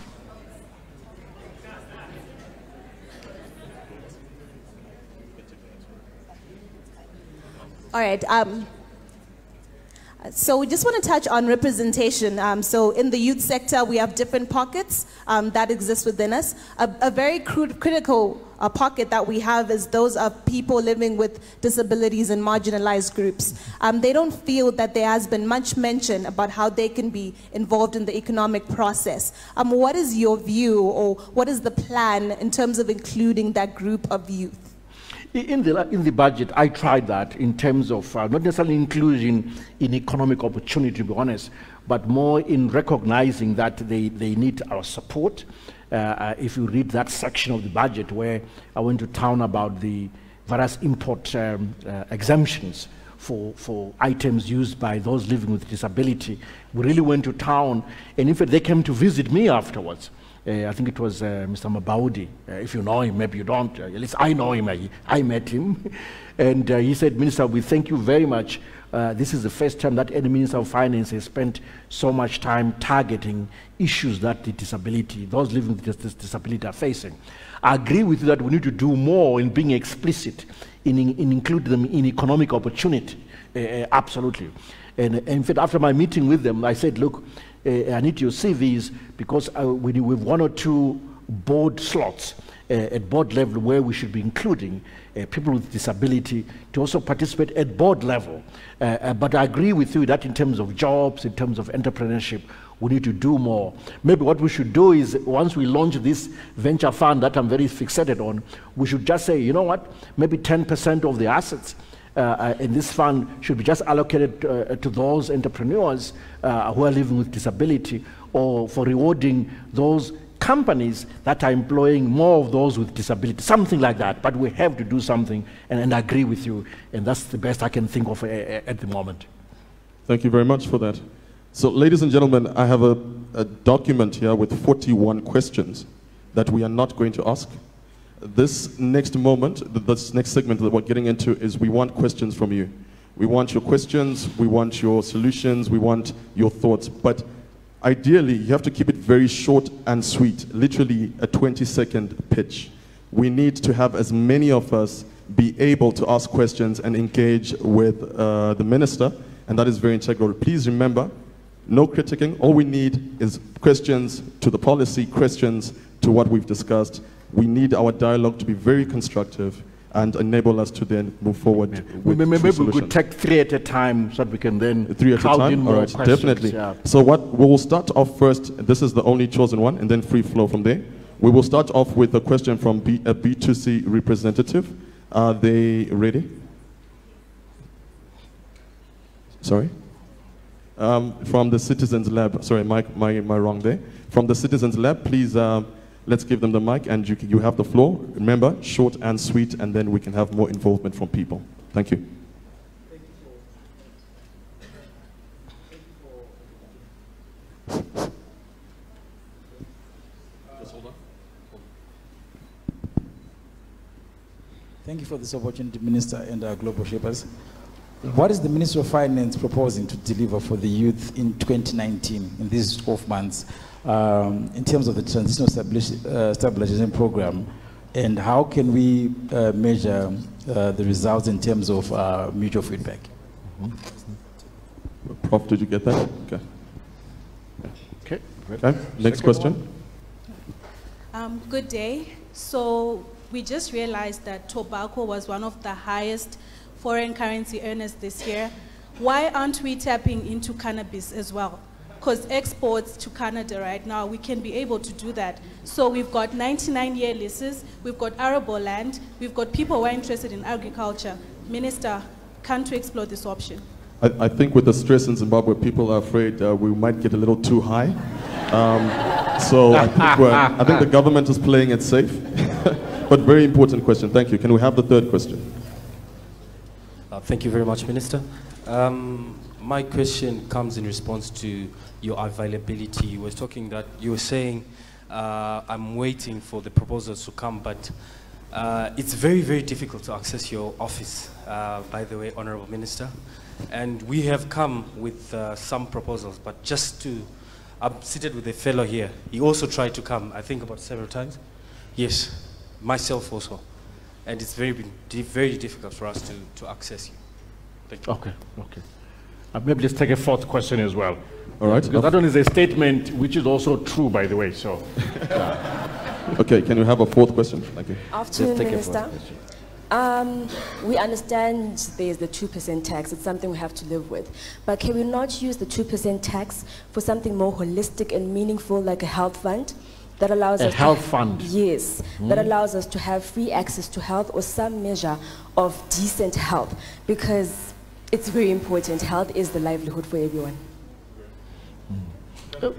All right. So we just want to touch on representation. So in the youth sector, we have different pockets that exist within us. A very critical pocket that we have is those of people living with disabilities and marginalized groups. They don't feel that there has been much mention about how they can be involved in the economic process. What is your view, or what is the plan in terms of including that group of youth?
In the budget, I tried that in terms of not necessarily inclusion in economic opportunity, to be honest, but more in recognizing that they need our support. If you read that section of the budget where I went to town about the various import exemptions for items used by those living with disability, we really went to town, and in fact they came to visit me afterwards. I think it was Mr. Mabaudi. If you know him, maybe you don't. At least I know him. I met him. And he said, Minister, we thank you very much. This is the first time that any Minister of Finance has spent so much time targeting issues that those living with disability are facing. I agree with you that we need to do more in being explicit, in including them in economic opportunity. Absolutely. And in fact, after my meeting with them, I said, look, I need your CVs because we have 1 or 2 board slots at board level where we should be including people with disability to also participate at board level. But I agree with you that in terms of jobs, in terms of entrepreneurship, we need to do more. Maybe what we should do is, once we launch this venture fund that I'm very fixated on, we should just say, you know what, maybe 10% of the assets in this fund should be just allocated to those entrepreneurs who are living with disability, or for rewarding those companies that are employing more of those with disability, something like that. But we have to do something, and I agree with you, and that's the best I can think of at the moment.
Thank you very much for that. So, ladies and gentlemen, I have a document here with 41 questions that we are not going to ask. This next moment, this next segment that we're getting into is we want questions from you. We want your questions, we want your solutions, we want your thoughts. But ideally, you have to keep it very short and sweet, literally a 20-second pitch. We need to have as many of us be able to ask questions and engage with the minister, and that is very integral. Please remember, no critiquing. All we need is questions to the policy, questions to what we've discussed. We need our dialogue to be very constructive and enable us to then move forward. With
maybe we could take 3 at a time so that we can then
3 at a time. All right, definitely. Yeah. So we will start off first. This is the only chosen one, and then free flow from there. We will start off with a question from a B2C representative. Are they ready? Sorry. From the Citizens Lab. Sorry, my wrong there. From the Citizens Lab, please. Let's give them the mic, and you have the floor. Remember, short and sweet, and then we can have more involvement from people. Thank you.
Thank you for this opportunity, Minister and our global shapers. What is the Minister of Finance proposing to deliver for the youth in 2019, in these 12 months? In terms of the transitional stabilization program, and how can we measure the results in terms of mutual feedback?
Prof, did you get that? Okay. Okay. Next question.
Good day. So we just realized that tobacco was one of the highest foreign currency earners this year. Why aren't we tapping into cannabis as well? Because exports to Canada right now, we can be able to do that. So we've got 99-year leases, we've got arable land, we've got people who are interested in agriculture. Minister, can't we explore this option?
I think with the stress in Zimbabwe, people are afraid we might get a little too high. So I think the government is playing it safe. But very important question. Thank you. Can we have the third question?
Thank you very much, Minister. My question comes in response to your availability. You were saying, I'm waiting for the proposals to come, but it's very, very difficult to access your office, by the way, Honorable Minister. And we have come with some proposals, but I'm seated with a fellow here. He also tried to come, I think about several times. Yes, myself also. And it's very difficult for us to access you. Thank you.
Okay. Maybe let's take a fourth question as well.
All right.
Because that one is a statement which is also true, by the way. So.
Okay, can we have a fourth question? Thank you.
Afternoon, Minister. We understand there's the 2% tax. It's something we have to live with. But can we not use the 2% tax for something more holistic and meaningful, like a health fund? that allows us
health fund.
Yes, that allows us to have free access to health or some measure of decent health, because it's very important. Health is the livelihood for everyone.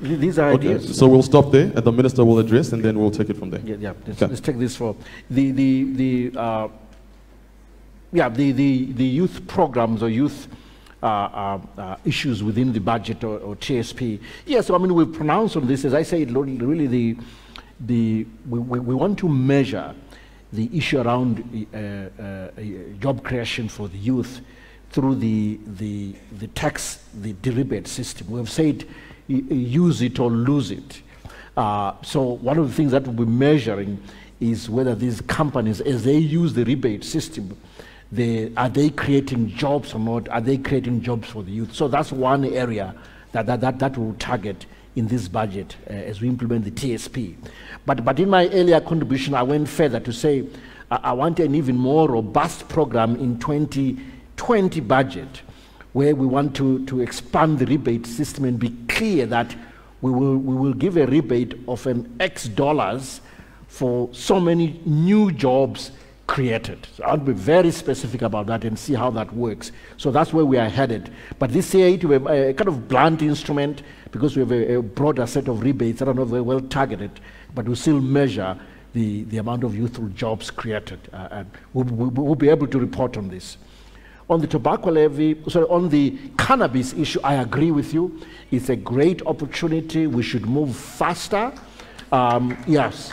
These are
Okay,
ideas.
so we'll stop there, and the minister will address, and then we'll take it from there.
Yeah,
Okay.
let's take this for the youth programs or youth issues within the budget or TSP. Yes, I mean, we've pronounced on this, as I said, really we want to measure the issue around job creation for the youth through the tax, the rebate system. We've said use it or lose it. So one of the things that we'll be measuring is whether these companies, as they use the rebate system, are they creating jobs or not? Are they creating jobs for the youth? So that's one area that we'll target in this budget as we implement the TSP. But in my earlier contribution, I went further to say I want an even more robust program in 2020 budget, where we want to expand the rebate system and be clear that we will give a rebate of an X dollars for so many new jobs created. So I'll be very specific about that and see how that works. So that's where we are headed. But this year, we have a kind of blunt instrument because we have a broader set of rebates. I don't know if they're well targeted, but we still measure the amount of youthful jobs created. And we'll be able to report on this. On the tobacco levy, sorry, on the cannabis issue, I agree with you. It's a great opportunity. We should move faster. Yes,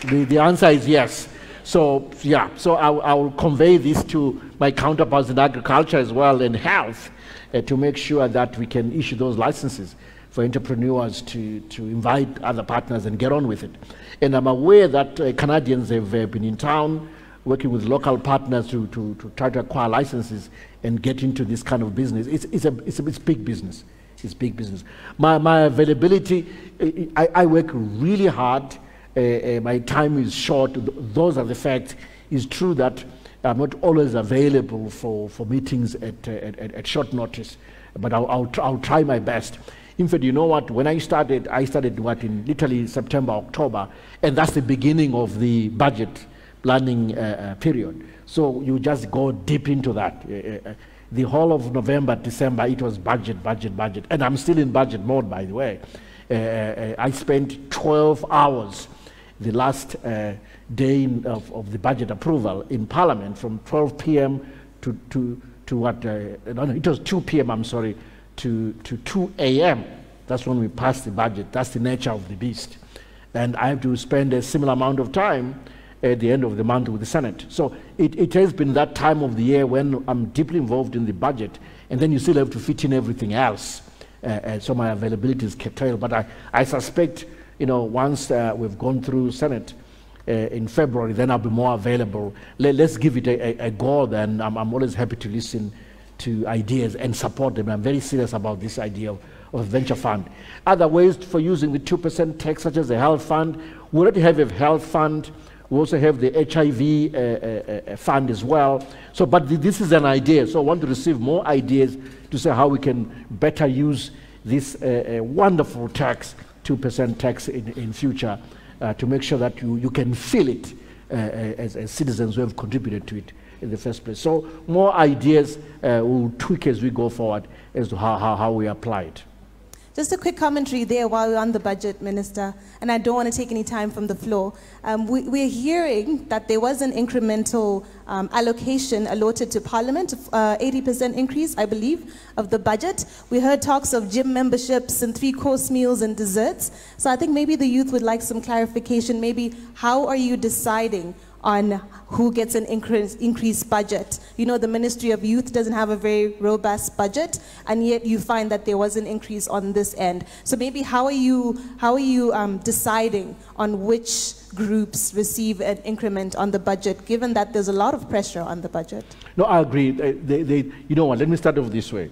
the answer is yes. So yeah, so I will convey this to my counterparts in agriculture as well and health to make sure that we can issue those licenses for entrepreneurs to invite other partners and get on with it. And I'm aware that Canadians have been in town working with local partners to try to acquire licenses and get into this kind of business. It's big business. It's big business. My availability, I work really hard. My time is short. Those are the facts. It's true that I'm not always available for meetings at short notice, but I'll try my best. In fact, you know what? When I started what, in literally September, October, and that's the beginning of the budget planning period. So you just go deep into that. The whole of November, December, it was budget, and I'm still in budget mode, by the way. I spent 12 hours the last day of the budget approval in Parliament, from 12 p.m. to what? No, it was 2 p.m. I'm sorry, to 2 a.m. That's when we passed the budget. That's the nature of the beast, and I have to spend a similar amount of time at the end of the month with the Senate. So it has been that time of the year when I'm deeply involved in the budget, and then you still have to fit in everything else. So my availability is curtailed. But I suspect, you know, once we've gone through Senate in February, then I'll be more available. Let's give it a go, then. I'm always happy to listen to ideas and support them. I'm very serious about this idea of a venture fund. Other ways for using the 2% tax, such as a health fund. We already have a health fund. We also have the HIV fund as well. So, but this is an idea. So I want to receive more ideas to say how we can better use this wonderful tax, 2% tax in future, to make sure that you can feel it as citizens who have contributed to it in the first place. So more ideas will tweak as we go forward as to how we apply it.
Just a quick commentary there while we're on the budget, Minister, and I don't want to take any time from the floor. We're hearing that there was an incremental allocation allotted to Parliament, 80% increase, I believe, of the budget. We heard talks of gym memberships and 3-course meals and desserts. So I think maybe the youth would like some clarification. Maybe how are you deciding on who gets an increased budget? You know, the Ministry of Youth doesn't have a very robust budget, and yet you find that there was an increase on this end. So maybe how are you deciding on which groups receive an increment on the budget, given that there's a lot of pressure on the budget?
No, I agree. You know what, let me start off this way.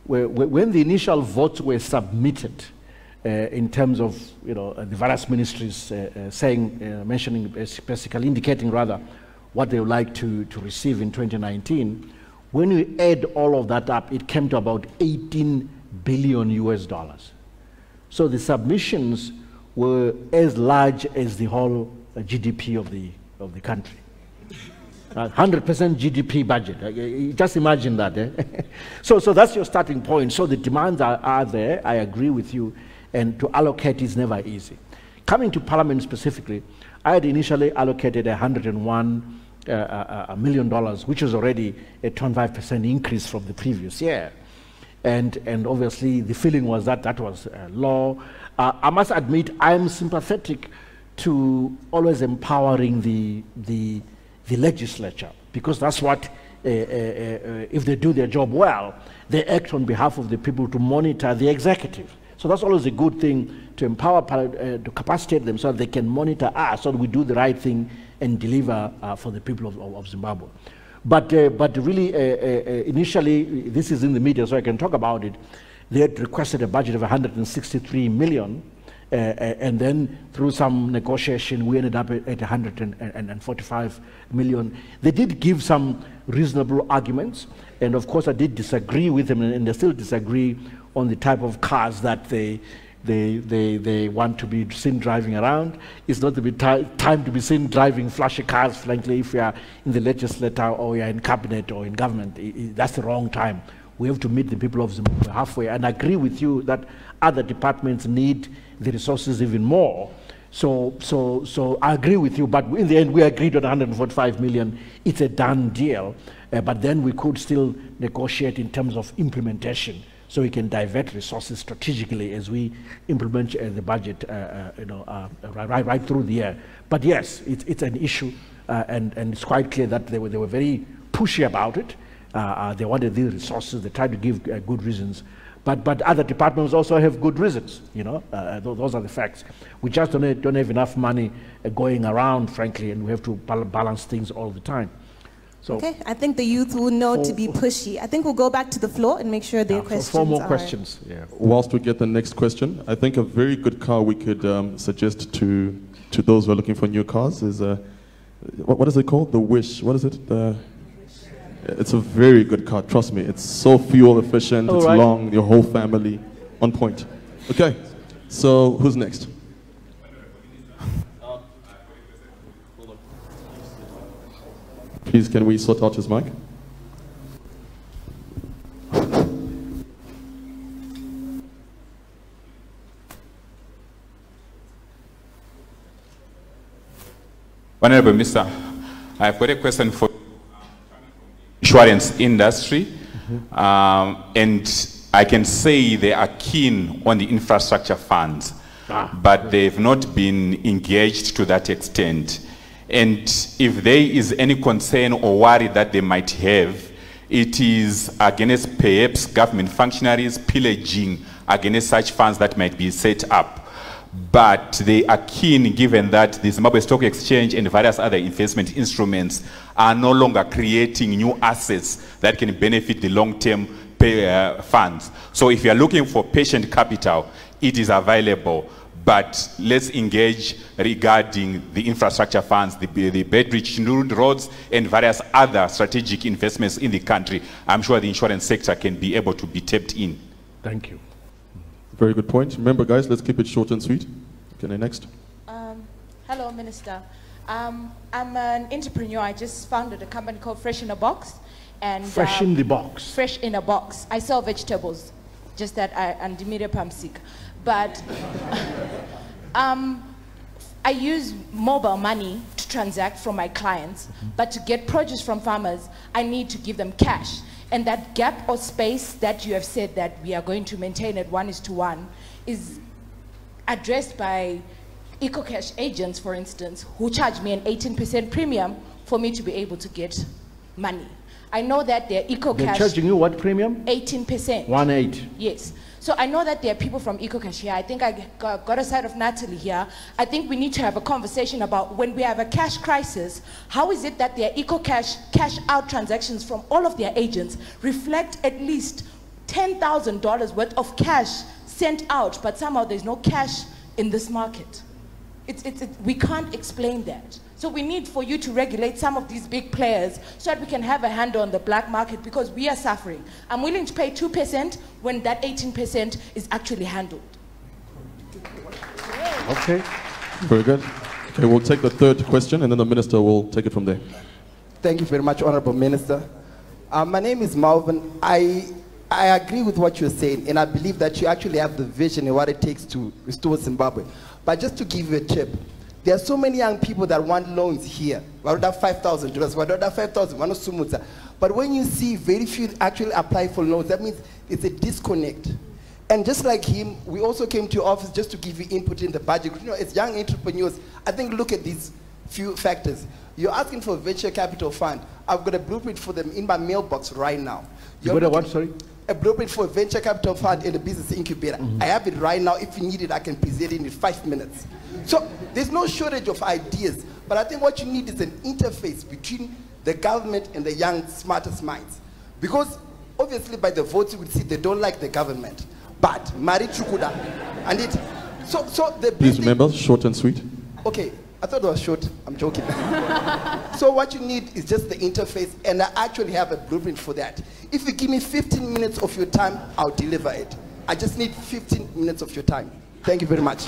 When the initial votes were submitted, in terms of, you know, the various ministries mentioning, basically indicating rather what they would like to receive in 2019, when we add all of that up, it came to about $18 billion US. So the submissions were as large as the whole GDP of the country. 100% GDP budget. Just imagine that. Eh? So that's your starting point. So the demands are there. I agree with you. And to allocate is never easy. Coming to Parliament specifically, I had initially allocated $101 million, which was already a 25% increase from the previous year. And obviously the feeling was that that was low. I must admit I'm sympathetic to always empowering the legislature, because that's what, if they do their job well, they act on behalf of the people to monitor the executive. So that's always a good thing, to empower, to capacitate them so that they can monitor us, so that we do the right thing and deliver for the people of Zimbabwe. But really, initially, this is in the media, so I can talk about it. They had requested a budget of 163 million, and then through some negotiation, we ended up at 145 million. They did give some reasonable arguments, and of course, I did disagree with them, and they still disagree on the type of cars that they want to be seen driving around. It's not the time to be seen driving flashy cars, frankly, if you are in the legislature or you are in cabinet or in government. That's the wrong time. We have to meet the people of Zimbabwe halfway. And I agree with you that other departments need the resources even more. So I agree with you, but in the end, we agreed on 145 million. It's a done deal. But then we could still negotiate in terms of implementation, so we can divert resources strategically as we implement the budget, right through the year. But yes, it's an issue, and it's quite clear that they were very pushy about it. They wanted these resources. They tried to give good reasons, but other departments also have good reasons. Those are the facts. We just don't have enough money going around, frankly, and we have to balance things all the time. So,
okay, I think the youth will know to be pushy. I think we'll go back to the floor and make sure their questions
4 more questions. Yeah.
Whilst we get the next question, I think a very good car we could suggest to those who are looking for new cars is, what is it called? The Wish. What is it? It's a very good car, trust me. It's so fuel efficient, it's long, your whole family, on point. Okay, so who's next? Please, can we sort out his mic?
Honorable Minister, I've got a question for insurance industry, and I can say they are keen on the infrastructure funds, but they've not been engaged to that extent. And if there is any concern or worry that they might have, it is against perhaps government functionaries pillaging against such funds that might be set up. But they are keen, given that the Zimbabwe Stock Exchange and various other investment instruments are no longer creating new assets that can benefit the long-term funds. So if you are looking for patient capital, it is available. But let's engage regarding the infrastructure funds, the bed-rich roads, and various other strategic investments in the country. I'm sure the insurance sector can be able to be tapped in.
Thank you.
Very good point. Remember, guys, let's keep it short and sweet. Okay, next.
Hello, Minister. I'm an entrepreneur. I just founded a company called Fresh in a Box. And
Fresh in the Box.
Fresh in a Box. I sell vegetables, just that I'm sick. But I use mobile money to transact from my clients, but to get produce from farmers, I need to give them cash. And that gap or space that you have said that we are going to maintain at 1:1 is addressed by EcoCash agents, for instance, who charge me an 18% premium for me to be able to get money. I know that their EcoCash...
They're charging you what premium?
18%.
1.8.
Yes. So I know that there are people from EcoCash here. I think I got a side of Natalie here. I think we need to have a conversation about when we have a cash crisis, how is it that their EcoCash cash out transactions from all of their agents reflect at least $10,000 worth of cash sent out, but somehow there's no cash in this market. We can't explain that. So we need for you to regulate some of these big players so that we can have a handle on the black market, because we are suffering. I'm willing to pay 2% when that 18% is actually handled.
Okay.
Very good. Okay, we'll take the third question, and then the minister will take it from there.
Thank you very much, Honorable Minister. My name is Malvin. I agree with what you're saying, and I believe that you actually have the vision and what it takes to restore Zimbabwe. But just to give you a tip, there are so many young people that want loans here. $5,000, $5,000, but when you see very few actually apply for loans, that means it's a disconnect. And just like him, we also came to your office just to give you input in the budget. You know, as young entrepreneurs, I think look at these few factors. You're asking for a venture capital fund. I've got a blueprint for them in my mailbox right now.
You got a what, sorry?
A blueprint for a venture capital fund in a business incubator. I have it right now. If you need it, I can present it in 5 minutes. So there's no shortage of ideas, but I think what you need is an interface between the government and the young, smartest minds. Because obviously by the votes you would see they don't like the government. But Mari Chukuda, and it, so the
please remember, short and sweet.
Okay, I thought it was short, I'm joking. So what you need is just the interface, and I actually have a blueprint for that. If you give me 15 minutes of your time, I'll deliver it. I just need 15 minutes of your time. Thank you very much.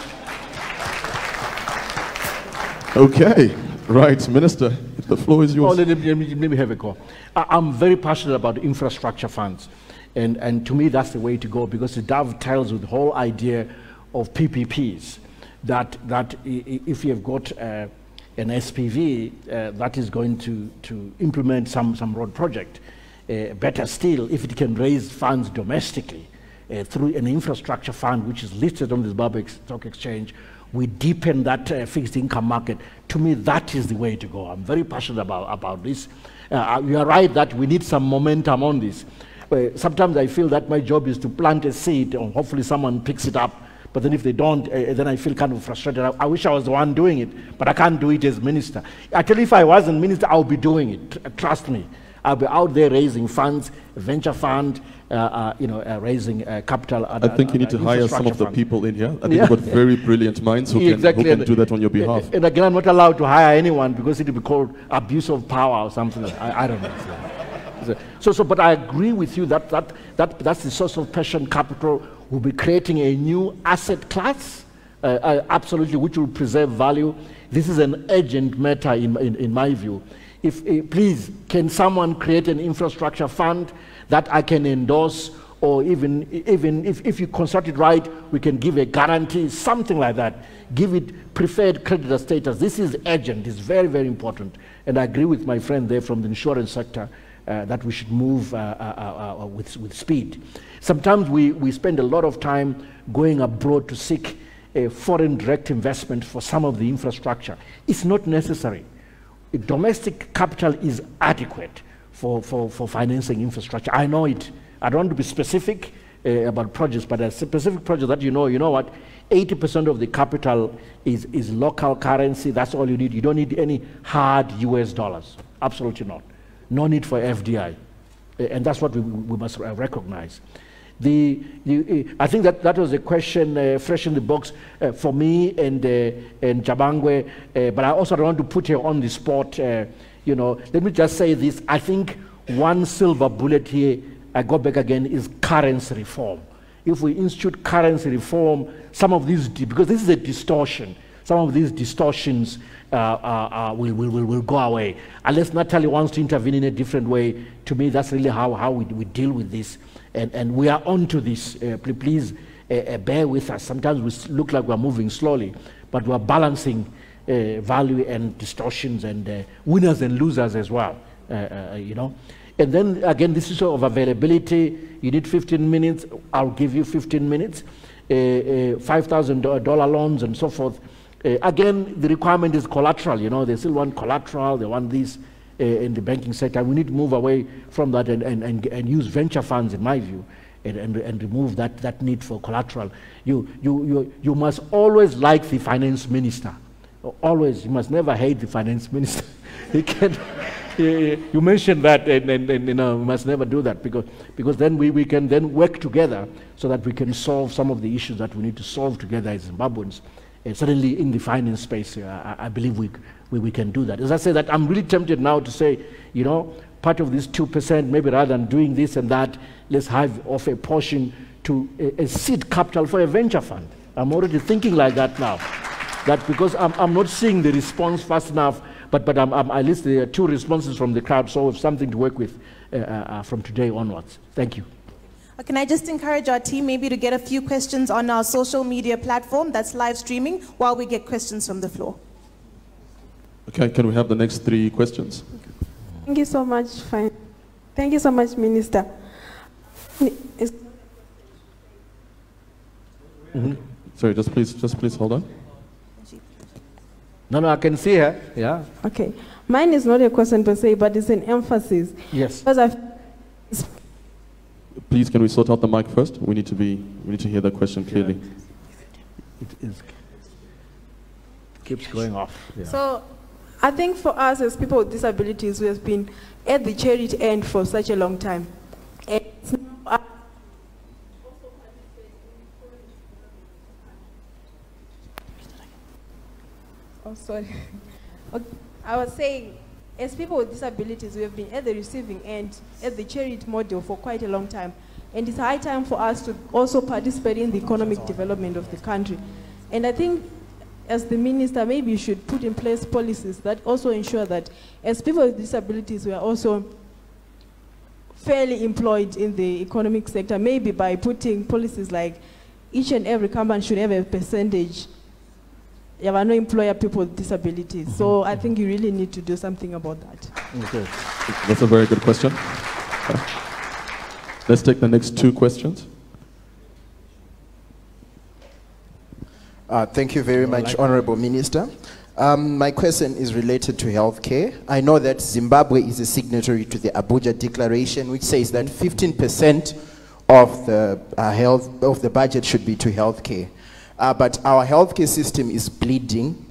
Okay, right, Minister, the floor is yours.
Oh, let me have a go. I'm very passionate about infrastructure funds. And to me, that's the way to go, because it dovetails with the whole idea of PPPs, that if you've got an SPV that is going to implement some road project, better still, if it can raise funds domestically through an infrastructure fund which is listed on the Zimbabwe Stock Exchange, we deepen that fixed income market. To me, that is the way to go. I'm very passionate about this. You are right that we need some momentum on this. Sometimes I feel that my job is to plant a seed, and hopefully someone picks it up. But then if they don't, then I feel kind of frustrated. I wish I was the one doing it, but I can't do it as minister. Actually, if I wasn't minister, I'll be doing it. Trust me. I'll be out there raising funds, venture fund, raising capital.
I think you need to hire some of the people in here. I think you've got very brilliant minds who can do that on your behalf.
And again, I'm not allowed to hire anyone because it will be called abuse of power or something. I don't know. But I agree with you that's the source of patient capital. We'll be creating a new asset class, absolutely, which will preserve value. This is an urgent matter in my view. Please, can someone create an infrastructure fund that I can endorse, or even if you construct it right, we can give a guarantee, something like that. Give it preferred creditor status. This is urgent. It's very, very important. And I agree with my friend there from the insurance sector. That we should move with speed. Sometimes we spend a lot of time going abroad to seek foreign direct investment for some of the infrastructure. It's not necessary. Domestic capital is adequate for financing infrastructure. I know it. I don't want to be specific about projects, but a specific project that you know what, 80% of the capital is local currency. That's all you need. You don't need any hard US dollars. Absolutely not. No need for FDI, and that's what we must recognize. I think that was a question fresh in the box for me and Jabangwe, but I also don't want to put her on the spot. Let me just say this. I think one silver bullet here, I go back again, is currency reform. If we institute currency reform, some of these, because this is a distortion, some of these distortions will go away. Unless Natalie wants to intervene in a different way, to me, that's really how we deal with this. And we are on to this. Please bear with us. Sometimes we look like we're moving slowly, but we're balancing value and distortions and winners and losers as well, And then, again, this issue of availability, you need 15 minutes, I'll give you 15 minutes, $5,000 loans and so forth. Again, the requirement is collateral, they still want collateral, they want this in the banking sector. We need to move away from that and use venture funds, in my view, and remove that need for collateral. You must always like the finance minister. Always, you must never hate the finance minister. You mentioned that, and we must never do that, because then we can then work together so that we can solve some of the issues that we need to solve together as Zimbabweans. Certainly in the finance space, I believe we can do that. As I say that, I'm really tempted now to say, part of this 2%, maybe rather than doing this and that, let's have off a portion to a seed capital for a venture fund. I'm already thinking like that now. that because I'm not seeing the response fast enough, but at least there are 2 responses from the crowd, so we have something to work with from today onwards. Thank you.
Can I just encourage our team maybe to get a few questions on our social media platform that's live streaming while we get questions from the floor?
Okay, can we have the next 3 questions?
Thank you so much. Thank you so much, Minister.
Sorry, just please hold on.
No, I can see her. Yeah.
Okay. Mine is not a question per se, but it's an emphasis.
Yes.
Because
Please, can we sort out the mic first? We need to hear the question clearly.
Yeah. It keeps going off. Yeah.
So, I think for us as people with disabilities, we have been at the charity end for such a long time. And it's now oh, sorry. Okay. I was saying, as people with disabilities, we have been at the receiving end, at the charity model for quite a long time. And it's high time for us to also participate in the economic development of the country. And I think, as the minister, maybe you should put in place policies that also ensure that as people with disabilities, we are also fairly employed in the economic sector, maybe by putting policies like each and every company should have a percentage. There are no employer people with disabilities. So I think you really need to do something about that.
Okay. That's a very good question. Let's take the next 2 questions.
Thank you very much, Honorable Minister. My question is related to healthcare. I know that Zimbabwe is a signatory to the Abuja Declaration, which says that 15% of the budget should be to healthcare. But our healthcare system is bleeding.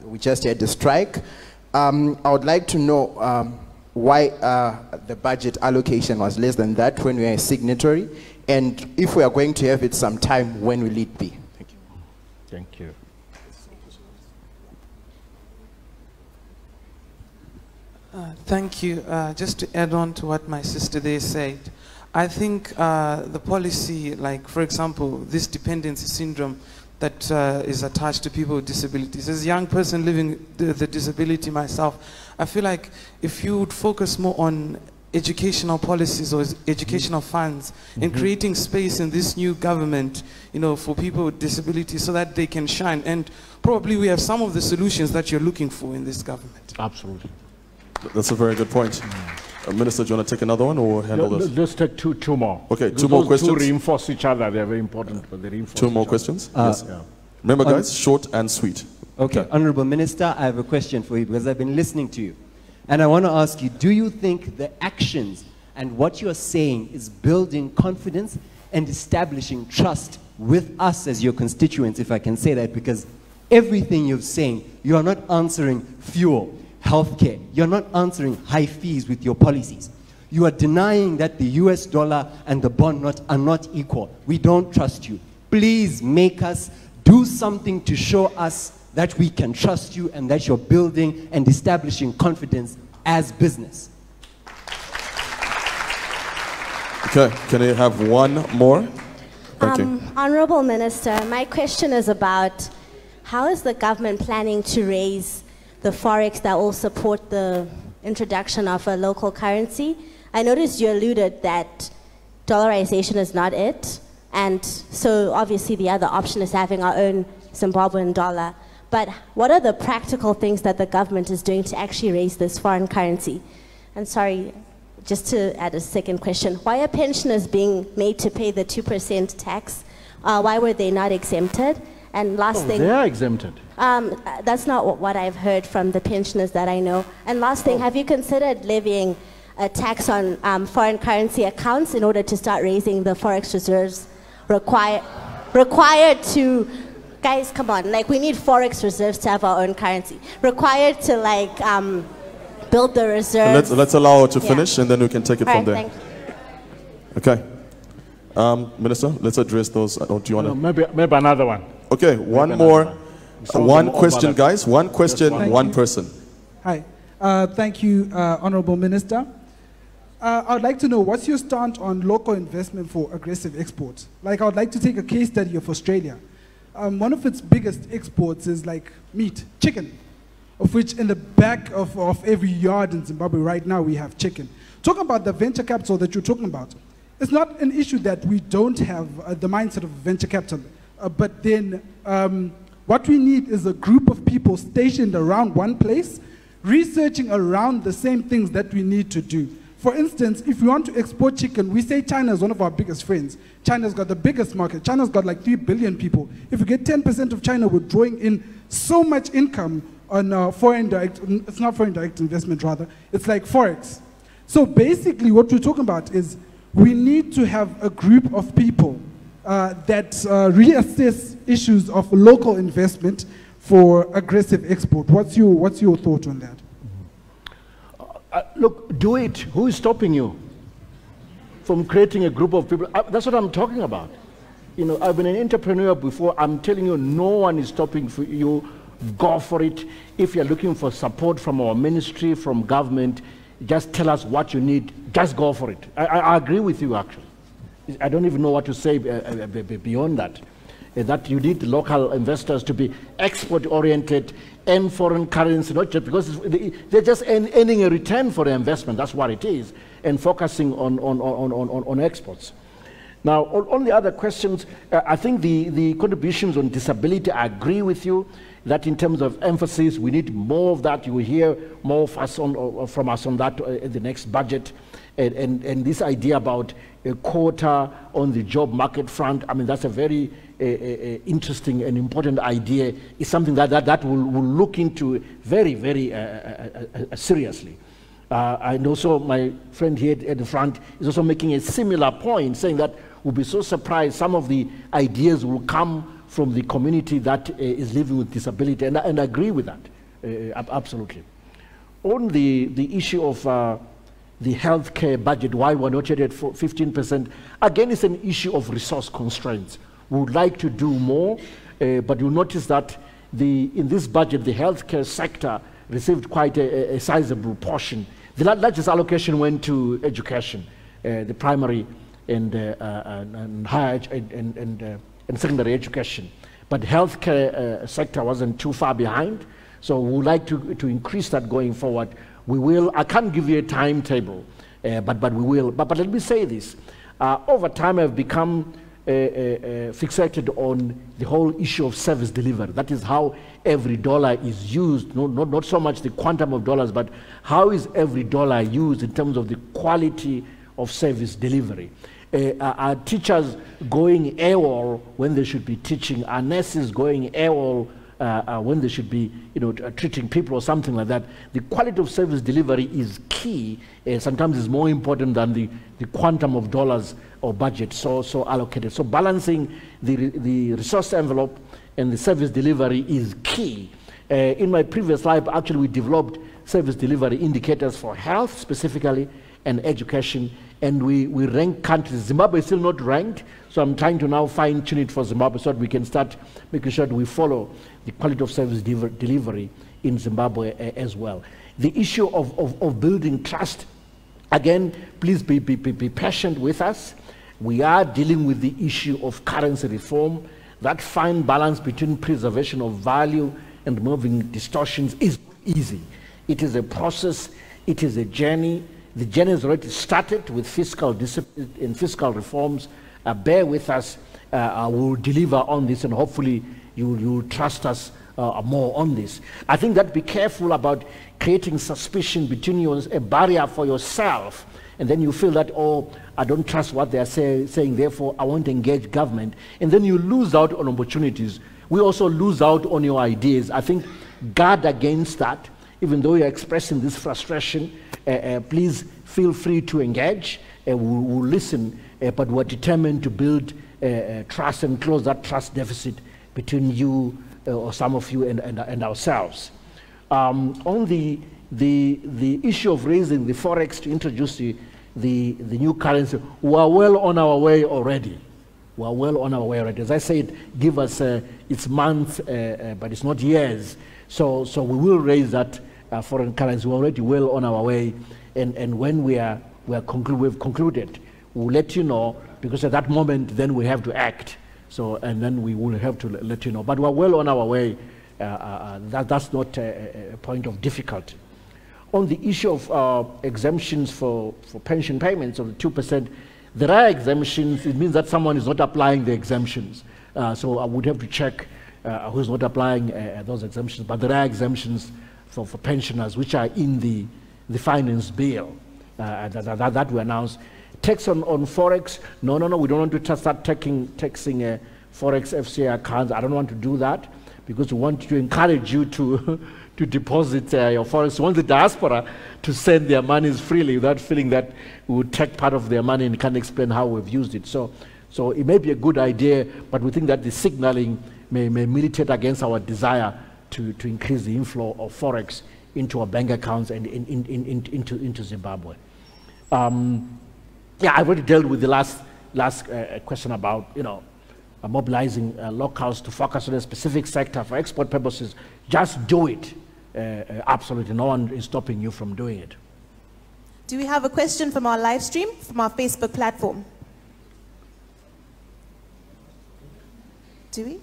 We just had a strike. I would like to know why the budget allocation was less than that when we are a signatory, and if we are going to have it sometime, when will it be? Thank you.
Thank you.
Thank you. Just to add on to what my sister there said, I think the policy, like for example, this dependency syndrome that is attached to people with disabilities. As a young person living the disability myself, I feel like if you would focus more on educational policies or educational funds and creating space in this new government, you know, for people with disabilities so that they can shine. And probably we have some of the solutions that you're looking for in this government.
Absolutely.
That's a very good point. Minister, do you want to take another one or handle this?
Let's take two more.
Okay, 2 more questions.
2 reinforce each other. They're very important, but they reinforce
2 more questions? Yes.
Yeah.
Remember, guys, short and sweet.
Okay, Honorable Minister, I have a question for you because I've been listening to you. And I want to ask you, do you think the actions and what you're saying is building confidence and establishing trust with us as your constituents, if I can say that, because everything you're saying, you are not answering fuel, healthcare. You're not answering high fees with your policies. You are denying that the US dollar and the bond are not equal. We don't trust you. Please make us do something to show us that we can trust you and that you're building and establishing confidence as business.
Okay, can I have one more? Thank you.
Honorable Minister, my question is about how is the government planning to raise the forex that will support the introduction of a local currency? I noticed you alluded that dollarization is not it, and so obviously the other option is having our own Zimbabwean dollar. But what are the practical things that the government is doing to actually raise this foreign currency? And sorry, just to add a second question, why are pensioners being made to pay the 2% tax? Why were they not exempted? And last thing,
they are exempted.
That's not what I've heard from the pensioners that I know. And last thing, have you considered levying a tax on foreign currency accounts in order to start raising the forex reserves required to, guys, come on, like we need forex reserves to have our own currency, required to like build the reserves.
Let's allow her to finish and then we can take it from there.
Thank you.
Okay. Minister, let's address those. Or do you want to?
Maybe another one.
Okay, one more. One question, guys. One question, one person.
Hi. Thank you, Honorable Minister. I would like to know, what's your stance on local investment for aggressive exports? Like, I would like to take a case study of Australia. one of its biggest exports is like meat, chicken, of which in the back of every yard in Zimbabwe right now we have chicken. Talking about the venture capital that you're talking about, it's not an issue that we don't have the mindset of venture capital, but then what we need is a group of people stationed around one place, researching around the same things that we need to do. For instance, if we want to export chicken, we say China is one of our biggest friends. China's got the biggest market. China's got like 3 billion people. If we get 10% of China, we're drawing in so much income on foreign direct, it's not foreign direct investment rather, it's like Forex. So basically what we're talking about is we need to have a group of people that reassess issues of local investment for aggressive export. What's your thought on that?
Look, do it. Who is stopping you from creating a group of people? That's what I'm talking about. You know, I've been an entrepreneur before. I'm telling you, no one is stopping for you. Go for it. If you're looking for support from our ministry, from government, just tell us what you need. Just go for it. I agree with you, actually. I don't even know what to say beyond that. That you need local investors to be export-oriented and foreign currency, not just because they're just earning a return for the investment. That's what it is, and focusing on exports. Now, on the other questions, I think the contributions on disability, I agree with you that in terms of emphasis, we need more of that. You will hear more from us on that in the next budget. And this idea about a quota on the job market front, I mean, that's a very interesting and important idea. It's something that we'll look into very, very seriously. And also my friend here at the front is also making a similar point, saying that we'll be so surprised some of the ideas will come from the community that is living with disability, and I agree with that, absolutely. On the issue of the healthcare budget, why we're not yet at 15%, again, it's an issue of resource constraints. We would like to do more, but you'll notice that in this budget, the healthcare sector received quite a sizable portion. The largest allocation went to education, the primary and higher and secondary education. But healthcare sector wasn't too far behind, so we would like to increase that going forward. We will. I can't give you a timetable, but we will. But let me say this: over time, I've become fixated on the whole issue of service delivery. That is how every dollar is used. Not so much the quantum of dollars, but how is every dollar used in terms of the quality of service delivery. Are teachers going AWOL when they should be teaching? Are nurses going AWOL when they should be, treating people or something like that? The quality of service delivery is key. Sometimes it's more important than the quantum of dollars or budget so allocated. So balancing the resource envelope and the service delivery is key. In my previous life, actually, we developed service delivery indicators for health specifically and education, and we rank countries. Zimbabwe is still not ranked, so I'm trying to now fine-tune it for Zimbabwe so that we can start making sure that we follow the quality of service delivery in Zimbabwe as well. The issue of building trust, again, please be patient with us. We are dealing with the issue of currency reform. That fine balance between preservation of value and removing distortions is easy. It is a process, it is a journey. The journey has already started with fiscal discipline and fiscal reforms. Bear with us. We'll deliver on this, and hopefully you'll trust us more on this. I think that be careful about creating suspicion between you, a barrier for yourself, and then you feel that, oh, I don't trust what they're saying, therefore I won't engage government. And then you lose out on opportunities. We also lose out on your ideas. I think guard against that. Even though you're expressing this frustration, please feel free to engage. We'll listen, but we're determined to build trust and close that trust deficit between you, or some of you, and ourselves. On the issue of raising the forex to introduce the new currency, we're well on our way already. We're well on our way already. As I said, give us it's months, but it's not years. So we will raise that foreign currency. We're already well on our way, and when we've concluded, we'll let you know, because at that moment then we have to act. So, and then we will have to let you know. But we're well on our way. That's not a point of difficulty. On the issue of exemptions for pension payments of the 2%, there are exemptions. It means that someone is not applying the exemptions. So I would have to check who's not applying those exemptions. But there are exemptions for pensioners, which are in the finance bill that we announced. Tax on Forex, no, we don't want to start taxing Forex FCA accounts. I don't want to do that because we want to encourage you to deposit your Forex. We want the diaspora to send their monies freely without feeling that we would take part of their money and can't explain how we've used it. So it may be a good idea, but we think that the signaling may militate against our desire to increase the inflow of Forex into our bank accounts and into Zimbabwe. Yeah, I've already dealt with the last question about, mobilizing locals to focus on a specific sector for export purposes. Just do it. Absolutely, no one is stopping you from doing it.
Do we have a question from our live stream, from our Facebook platform? Do we?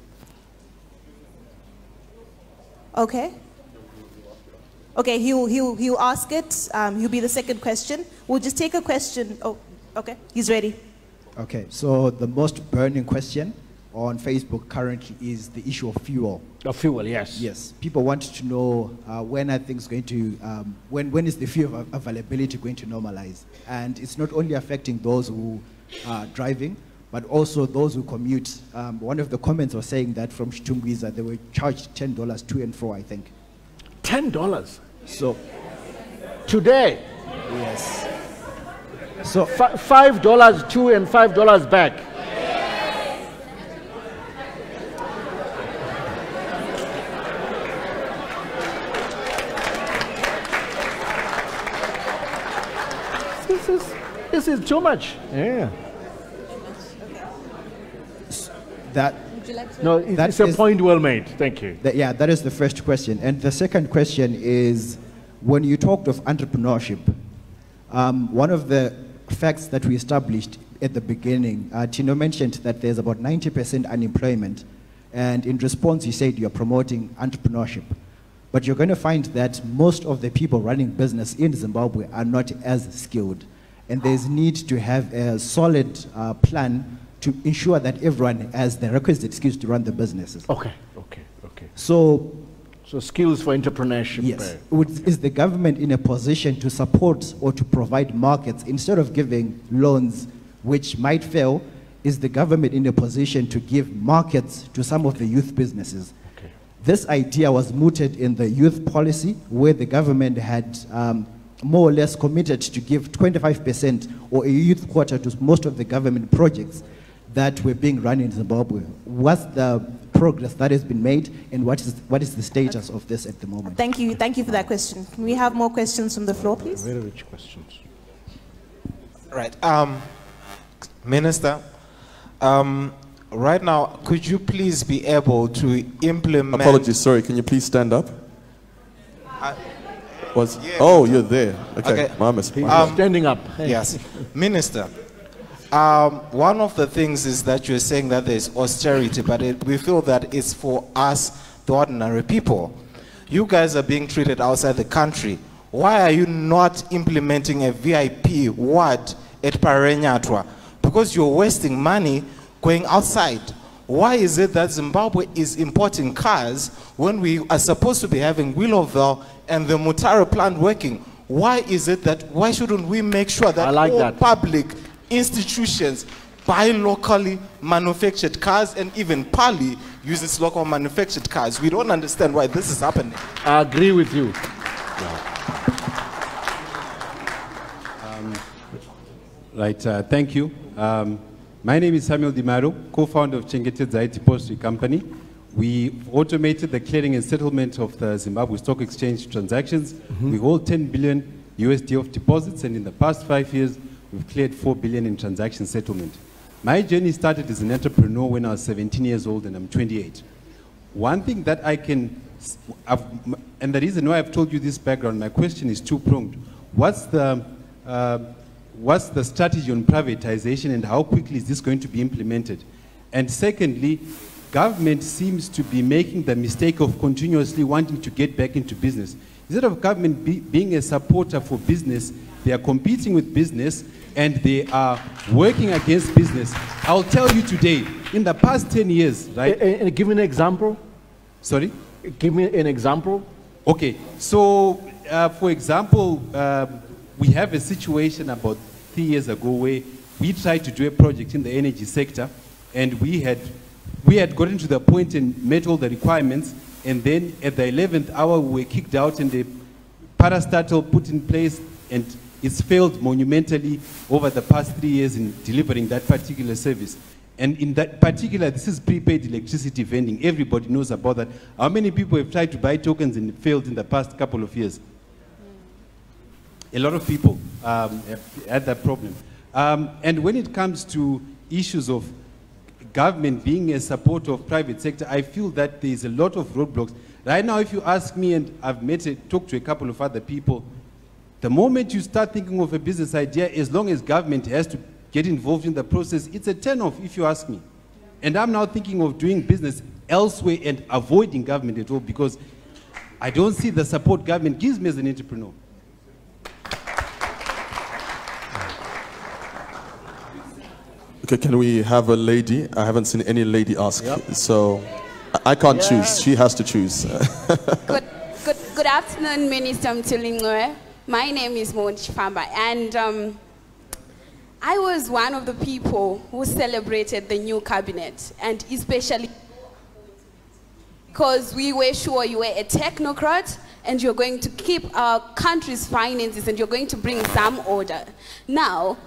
Okay. Okay, he'll ask it. He'll be the second question. We'll just take a question. Oh, okay, he's ready.
Okay, so the most burning question on Facebook currently is the issue of fuel.
Of fuel, yes.
Yes, people want to know when are things going to, when is the fuel availability going to normalize? And it's not only affecting those who are driving, but also those who commute. One of the comments was saying that from Chitungwiza, they were charged $10 to and fro, I think.
$10?
So
today?
Yes. So
$5 to and $5 back. This is too much. Yeah.
That.
No, it's a point well made. Thank you.
Yeah, that is the first question. And the second question is, when you talked of entrepreneurship, one of the facts that we established at the beginning, Tino mentioned that there's about 90% unemployment. And in response, you said you're promoting entrepreneurship. But you're going to find that most of the people running business in Zimbabwe are not as skilled. And there's need to have a solid plan to ensure that everyone has the requisite skills to run the businesses.
Okay.
So
skills for entrepreneurship.
Yes. Is the government in a position to support or to provide markets instead of giving loans which might fail? Is the government in a position to give markets to some of the youth businesses?
Okay.
This idea was mooted in the youth policy, where the government had more or less committed to give 25% or a youth quota to most of the government projects that were being run in Zimbabwe. What's the progress that has been made, and what is the status of this at the moment?
Thank you for that question. Can we have more questions from the floor, please?
Very rich questions.
Right. Minister, right now, could you please be able to implement...
Apologies, sorry, can you please stand up? You're there. Okay.
Standing up.
Yes. Minister, one of the things is that you're saying that there's austerity, but we feel that it's for us, the ordinary people. You guys are being treated outside the country. Why are you not implementing a VIP ward at Parenyatwa? Because you're wasting money going outside. Why is it that Zimbabwe is importing cars when we are supposed to be having Willowville and the Mutare plant working? Why shouldn't we make sure that all public institutions buy locally manufactured cars, and even Pali uses local manufactured cars? We don't understand why this is happening.
I agree with you.
Thank you. My name is Samuel Dimaro, co-founder of Chengetedza IT Postry Company. We automated the clearing and settlement of the Zimbabwe Stock Exchange transactions. We hold 10 billion USD of deposits, and in the past 5 years, we've cleared 4 billion in transaction settlement. My journey started as an entrepreneur when I was 17 years old, and I'm 28. One thing that I can, and the reason why I've told you this background, my question is two-pronged. What's the strategy on privatization, and how quickly is this going to be implemented? And secondly, government seems to be making the mistake of continuously wanting to get back into business. Instead of government being a supporter for business, they are competing with business and they are working against business. I'll tell you today, in the past 10 years, right?
And give me an example.
Sorry?
Give me an example.
Okay, so for example, we have a situation about 3 years ago where we tried to do a project in the energy sector, and we had gotten to the point and met all the requirements, and then at the 11th hour we were kicked out and the parastatal put in place, and it's failed monumentally over the past 3 years in delivering that particular service. And in that particular, this is prepaid electricity vending. Everybody knows about that. How many people have tried to buy tokens and failed in the past couple of years? A lot of people have had that problem. And when it comes to issues of government being a supporter of private sector, I feel that there's a lot of roadblocks. Right now, if you ask me, and I've talked to a couple of other people, the moment you start thinking of a business idea, as long as government has to get involved in the process, it's a turn-off, if you ask me. And I'm now thinking of doing business elsewhere and avoiding government at all, because I don't see the support government gives me as an entrepreneur.
Okay, can we have a lady? I haven't seen any lady ask, so I can't choose. She has to choose.
Good afternoon, Minister Mthuli Ncube. My name is Monchi Famba, and I was one of the people who celebrated the new cabinet, and especially because we were sure you were a technocrat and you're going to keep our country's finances and you're going to bring some order. Now,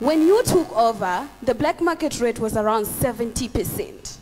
when you took over, the black market rate was around 70%.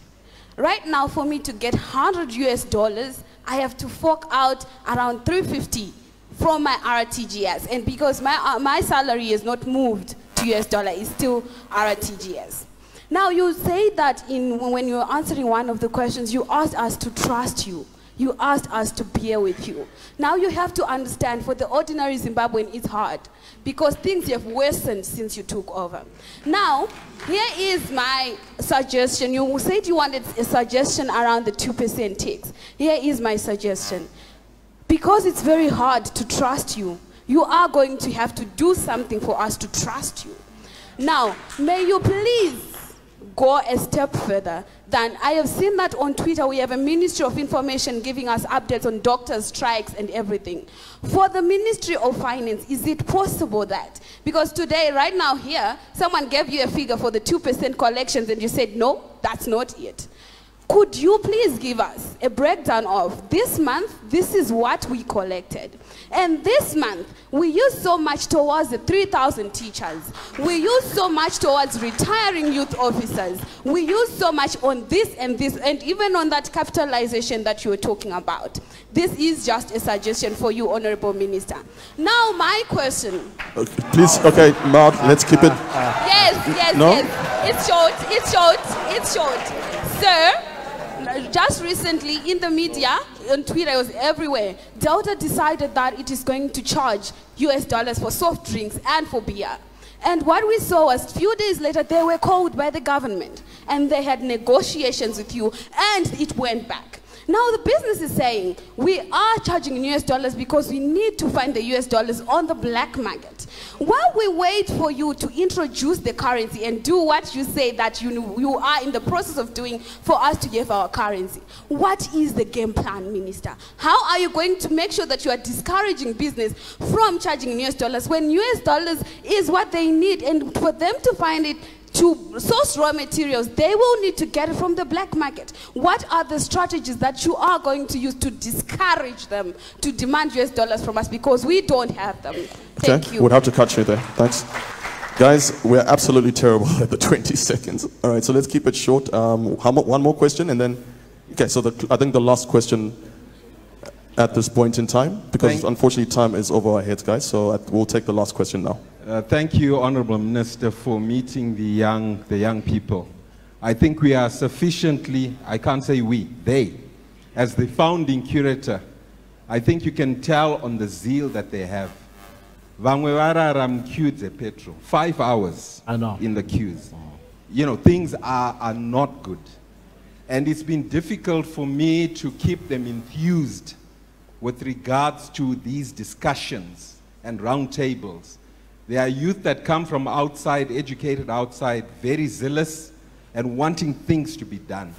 Right now, for me to get $100 US, I have to fork out around $350 from my RTGS, and because my salary is not moved to US dollar, it's still RTGS. Now you say that when you were answering one of the questions, you asked us to trust you. You asked us to bear with you. Now you have to understand, for the ordinary Zimbabwean, it's hard because things have worsened since you took over. Now, here is my suggestion. You said you wanted a suggestion around the 2% tax. Here is my suggestion. Because it's very hard to trust you, you are going to have to do something for us to trust you. Now, may you please go a step further than, I have seen that on Twitter, we have a Ministry of Information giving us updates on doctors' strikes and everything. For the Ministry of Finance, is it possible that, because today, right now here, someone gave you a figure for the 2% collections and you said, no, that's not it. Could you please give us a breakdown of this month, this is what we collected. And this month, we used so much towards the 3,000 teachers. We used so much towards retiring youth officers. We used so much on this, and even on that capitalization that you were talking about. This is just a suggestion for you, Honorable Minister. Now, my question.
Okay, please, okay, Maud, let's keep it.
Yes,
no?
Yes. It's short. Sir, just recently in the media, on Twitter, it was everywhere, Delta decided that it is going to charge US dollars for soft drinks and for beer. And what we saw was, a few days later, they were called by the government and they had negotiations with you and it went back. Now the business is saying, we are charging in US dollars because we need to find the US dollars on the black market. While we wait for you to introduce the currency and do what you say that you are in the process of doing for us to give our currency, what is the game plan, Minister? How are you going to make sure that you are discouraging business from charging in US dollars when US dollars is what they need, and for them to find it, to source raw materials, they will need to get it from the black market. What are the strategies that you are going to use to discourage them to demand US dollars from us, because we don't have them? Thank you.
We'll have to cut you there. Thanks. Guys, we're absolutely terrible at the 20 seconds. All right, so let's keep it short. One more question and then, okay, so I think the last question at this point in time, because unfortunately time is over our heads, guys, so we'll take the last question now.
Thank you, Honorable Minister, for meeting the young people. I think we are sufficiently, I can't say we, they, as the founding curator, I think you can tell on the zeal that they have. 5 hours in the queues.
you know, things are not good. And it's been difficult for me to keep them enthused with regards to these discussions and roundtables. There are youth that come from outside, educated outside, very zealous and wanting things to be done.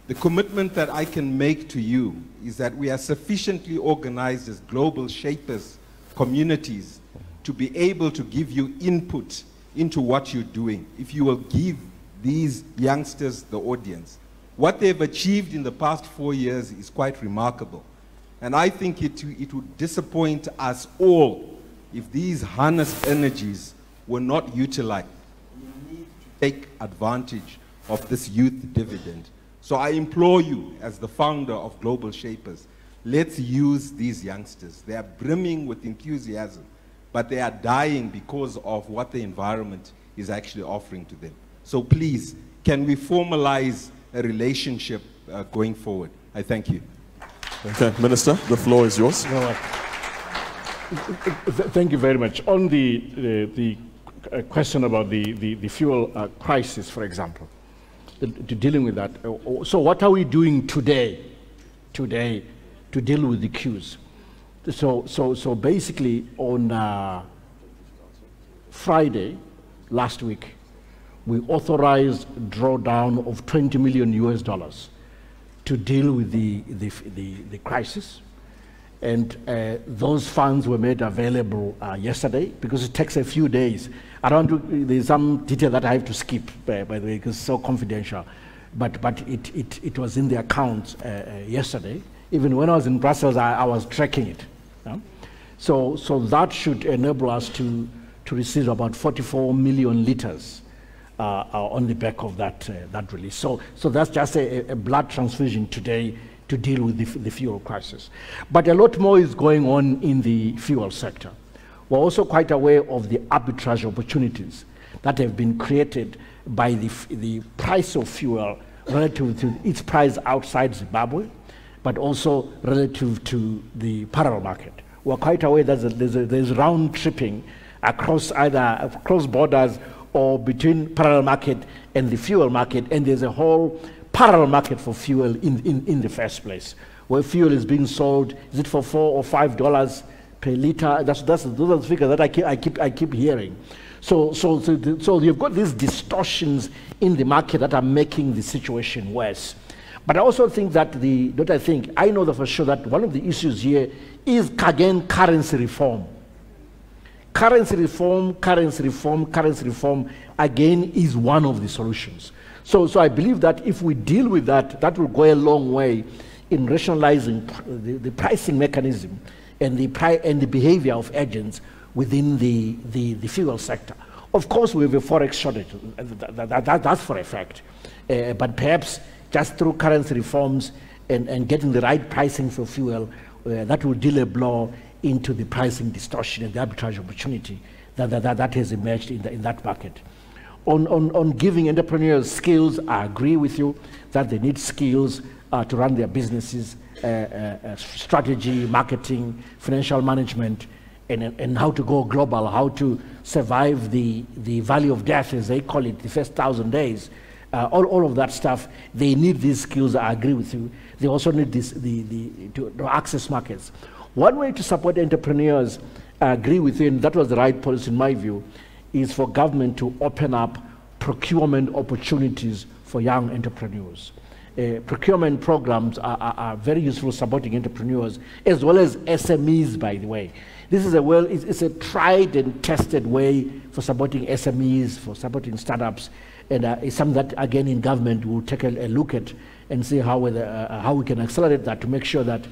The commitment that I can make to you is that we are sufficiently organized as global shapers, communities, to be able to give you input into what you're doing. If you will give these youngsters the audience. What they've achieved in the past 4 years is quite remarkable. And I think it would disappoint us all if these harnessed energies were not utilized. We need to take advantage of this youth dividend. So I implore you, as the founder of Global Shapers, let's use these youngsters. They are brimming with enthusiasm, but they are dying because of what the environment is actually offering to them. So please, can we formalize a relationship going forward? I thank you.
Okay, Minister, the floor is yours.
Thank you very much. On the question about the fuel crisis, for example, dealing with that. So what are we doing today to deal with the queues? So basically on Friday last week, we authorized drawdown of $20 million to deal with the crisis. And those funds were made available yesterday because it takes a few days. There's some detail that I have to skip, by the way, because it's so confidential. But it was in the account yesterday. Even when I was in Brussels, I was tracking it. So that should enable us to receive about 44 million liters on the back of that release. So that's just a blood transfusion today to deal with the fuel crisis. But a lot more is going on in the fuel sector. We're also quite aware of the arbitrage opportunities that have been created by the price of fuel relative to its price outside Zimbabwe, but also relative to the parallel market. We're quite aware that there's round tripping across borders or between parallel market and the fuel market, and there's a whole parallel market for fuel in the first place, where fuel is being sold. Is it for $4 or $5 per liter? Those are the figures that I keep hearing. So you've got these distortions in the market that are making the situation worse. But I also think that I know that for sure that one of the issues here is again currency reform. Currency reform again is one of the solutions. So I believe that if we deal with that, that will go a long way in rationalizing the pricing mechanism and the behavior of agents within the fuel sector. Of course, we have a forex shortage. That's for a fact. But perhaps just through currency reforms and getting the right pricing for fuel, that will deal a blow into the pricing distortion and the arbitrage opportunity that has emerged in that market. On giving entrepreneurs skills, I agree with you that they need skills to run their businesses, strategy, marketing, financial management, and how to go global, how to survive the valley of death, as they call it, the first 1,000 days. All of that stuff, they need these skills, I agree with you. They also need to access markets. One way to support entrepreneurs, I agree with you, and that was the right policy in my view, is for government to open up procurement opportunities for young entrepreneurs. Procurement programs are very useful supporting entrepreneurs, as well as SMEs, by the way. This is it's a tried and tested way for supporting SMEs, for supporting startups, and it's something that, again, in government we'll take a look at and see how we can accelerate that to make sure that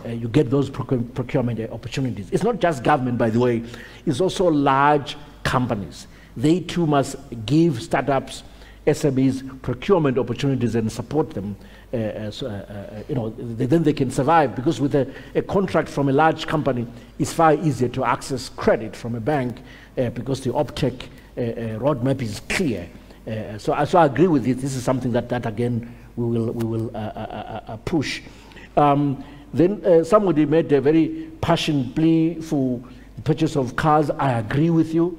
you get those procurement opportunities. It's not just government, by the way, it's also large companies. They too must give startups, SMEs, procurement opportunities and support them. Then they can survive, because with a contract from a large company, it's far easier to access credit from a bank because the OPTEC roadmap is clear. So I agree with it. This is something that again we will push. Then somebody made a very passionate plea for the purchase of cars. I agree with you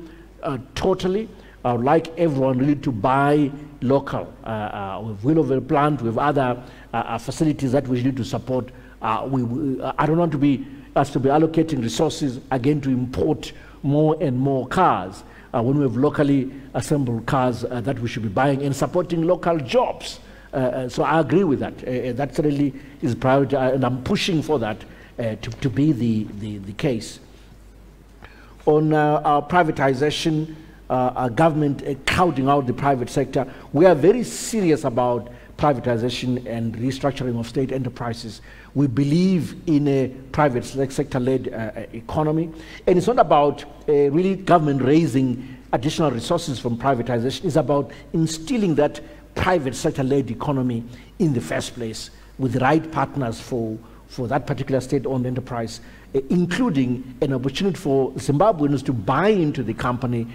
totally. I would like everyone really to buy local. With Willowville plant, with other facilities that we need to support. I don't want us to be allocating resources again to import more and more cars when we have locally assembled cars that we should be buying and supporting local jobs. So I agree with that. That really is a priority, and I'm pushing for that to be the case. On our privatization, our government crowding out the private sector, we are very serious about privatization and restructuring of state enterprises. We believe in a private sector-led economy, and it's not about really government raising additional resources from privatization. It's about instilling that private sector-led economy in the first place with the right partners for that particular state-owned enterprise, including an opportunity for Zimbabweans to buy into the company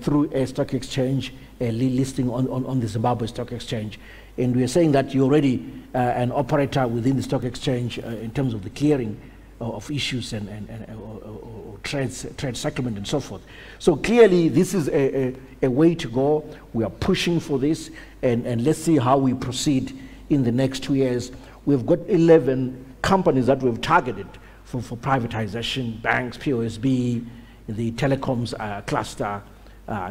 through a stock exchange listing on the Zimbabwe Stock Exchange. And we are saying that you're already an operator within the stock exchange in terms of the clearing of issues and trade settlement and so forth. So clearly this is a way to go. We are pushing for this, and let's see how we proceed in the next 2 years. We've got 11 companies that we've targeted for privatization: banks, POSB, the telecoms cluster,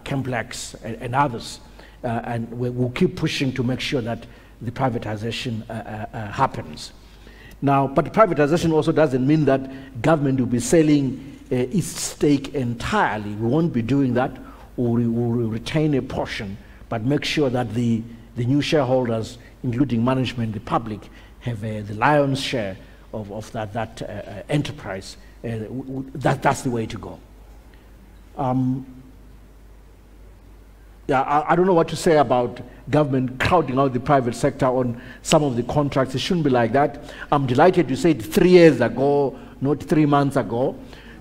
Complex, and others. And we'll keep pushing to make sure that the privatization happens. Now, but privatization also doesn't mean that government will be selling its stake entirely. We won't be doing that, or we will retain a portion, but make sure that the new shareholders, including management, the public, have the lion's share of that enterprise. That's the way to go. Yeah, I don't know what to say about government crowding out the private sector on some of the contracts. It shouldn't be like that. I'm delighted you said 3 years ago, not 3 months ago.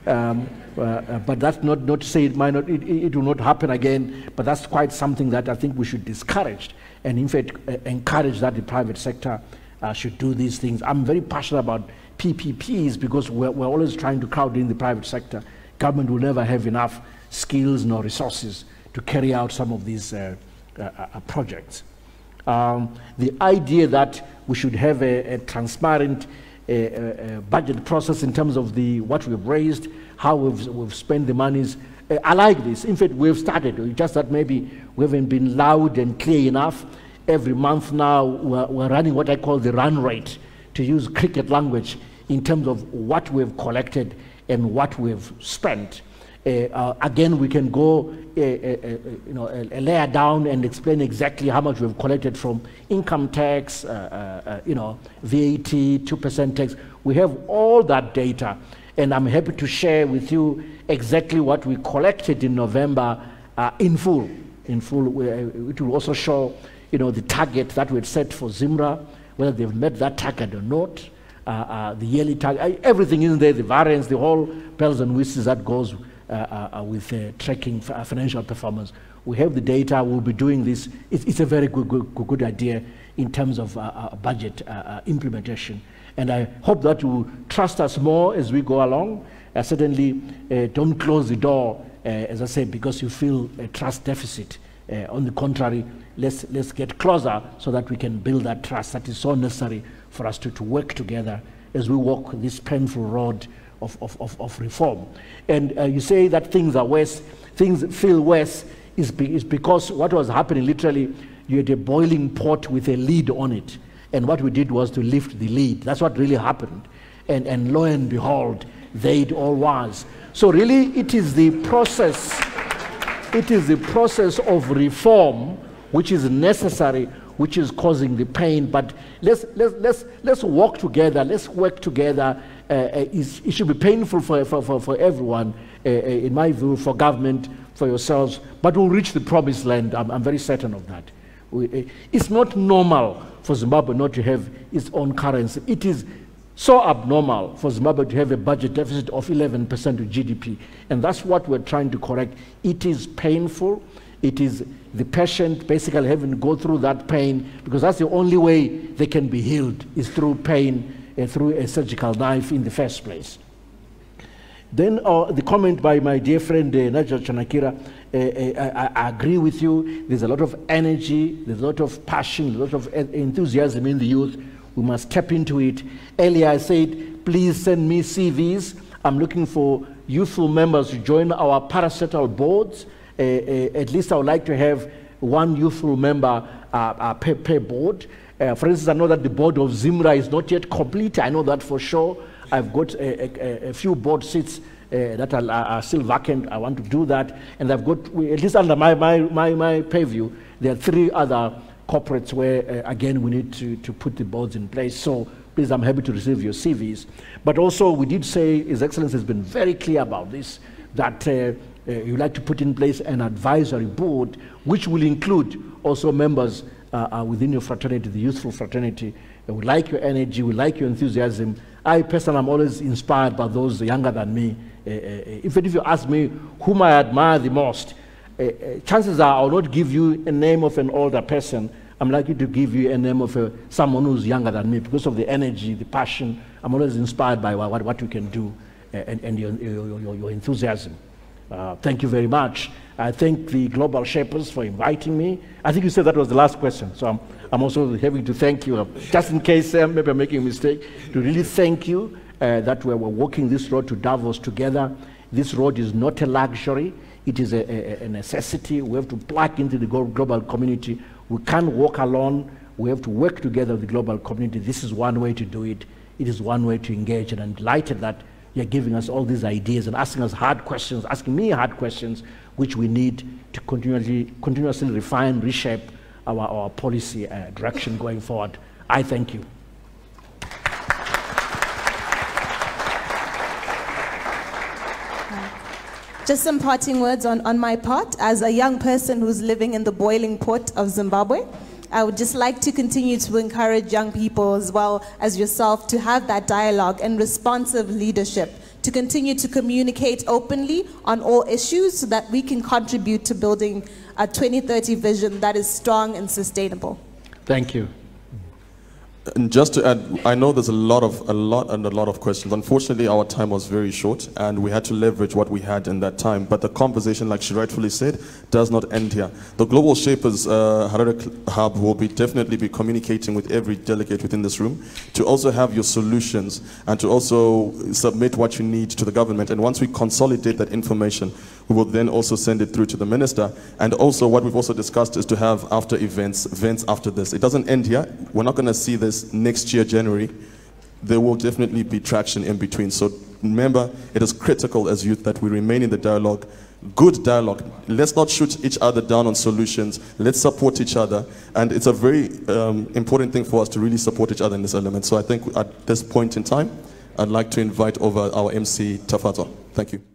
But that's not to say it might not, it will not happen again. But that's quite something that I think we should discourage, and in fact encourage that the private sector should do these things. I'm very passionate about PPPs because we're always trying to crowd in the private sector. Government will never have enough skills nor resources to carry out some of these projects. The idea that we should have a transparent budget process in terms of what we've raised, how we've spent the monies, I like this. In fact, we've started, just that maybe we haven't been loud and clear enough. Every month now, we're running what I call the run rate, to use cricket language, in terms of what we've collected and what we've spent. Again, we can go a layer down and explain exactly how much we've collected from income tax, VAT, 2% tax. We have all that data, and I'm happy to share with you exactly what we collected in November in full. It will also show, the target that we had set for ZIMRA, whether they've met that target or not, the yearly target, everything is there, the variance, the whole bells and whistles that goes with tracking financial performance. We have the data. We'll be doing this. It's a very good idea in terms of budget implementation. And I hope that you will trust us more as we go along. Certainly, don't close the door, as I said, because you feel a trust deficit. On the contrary, let's get closer so that we can build that trust that is so necessary for us to work together as we walk this painful road of reform. And you say that things are worse, things feel worse, is because what was happening, literally, you had a boiling pot with a lid on it. And what we did was to lift the lid. That's what really happened. And lo and behold, there it all was. So really, it is the process of reform which is necessary, which is causing the pain. But let's walk together, let's work together. It should be painful for everyone, in my view, for government, for yourselves, but we'll reach the promised land. I'm very certain of that. It's not normal for Zimbabwe not to have its own currency. It is so abnormal for Zimbabwe to have a budget deficit of 11% of GDP, and that's what we're trying to correct. It is painful. It is the patient basically having to go through that pain, because that's the only way they can be healed, is through pain, through a surgical knife in the first place. Then the comment by my dear friend Naja Chanakira, I agree with you. There's a lot of energy, there's a lot of passion, a lot of enthusiasm in the youth. We must tap into it. Earlier I said, please send me CVs. I'm looking for youthful members to join our parastatal boards. At least I would like to have one youthful member per board. For instance, I know that the board of Zimra is not yet complete. I know that for sure. I've got a few board seats that are still vacant. I want to do that. And I've got, at least under my purview, there are 3 other corporates where, again, we need to put the boards in place. So please, I'm happy to receive your CVs. But also, we did say, His Excellency has been very clear about this, that you'd like to put in place an advisory board, which will include also members within your fraternity, the youthful fraternity. We like your energy, we like your enthusiasm. I personally am always inspired by those younger than me. If you ask me whom I admire the most, chances are I will not give you a name of an older person. I'm likely to give you a name of someone who's younger than me because of the energy, the passion. I'm always inspired by what you can do and your enthusiasm. Thank you very much. I thank the Global Shapers for inviting me. I think you said that was the last question, so I'm also having to thank you. Just in case maybe I'm making a mistake, to really thank you that we're walking this road to Davos together. This road is not a luxury. It is a necessity. We have to plug into the global community. We can't walk alone. We have to work together with the global community. This is one way to do it. It is one way to engage, and I'm delighted that you're giving us all these ideas and asking us hard questions, asking me hard questions, which we need to continuously refine, reshape our policy direction going forward. I thank you.
Just some parting words on my part. As a young person who's living in the boiling pot of Zimbabwe, I would just like to continue to encourage young people as well as yourself to have that dialogue and responsive leadership, to continue to communicate openly on all issues so that we can contribute to building a 2030 vision that is strong and sustainable.
Thank you.
And just to add, I know there's a lot of questions. Unfortunately, our time was very short, and we had to leverage what we had in that time. But the conversation, like she rightfully said, does not end here. The Global Shapers Harare Hub will definitely be communicating with every delegate within this room to also have your solutions and to also submit what you need to the government. And once we consolidate that information, we will then also send it through to the minister. And also what we've also discussed is to have after events after this. It doesn't end here. We're not going to see this next year, January. There will definitely be traction in between. So remember, it is critical as youth that we remain in the dialogue, good dialogue. Let's not shoot each other down on solutions. Let's support each other. And it's a very important thing for us to really support each other in this element. So I think at this point in time, I'd like to invite over our MC, Tafato. Thank you.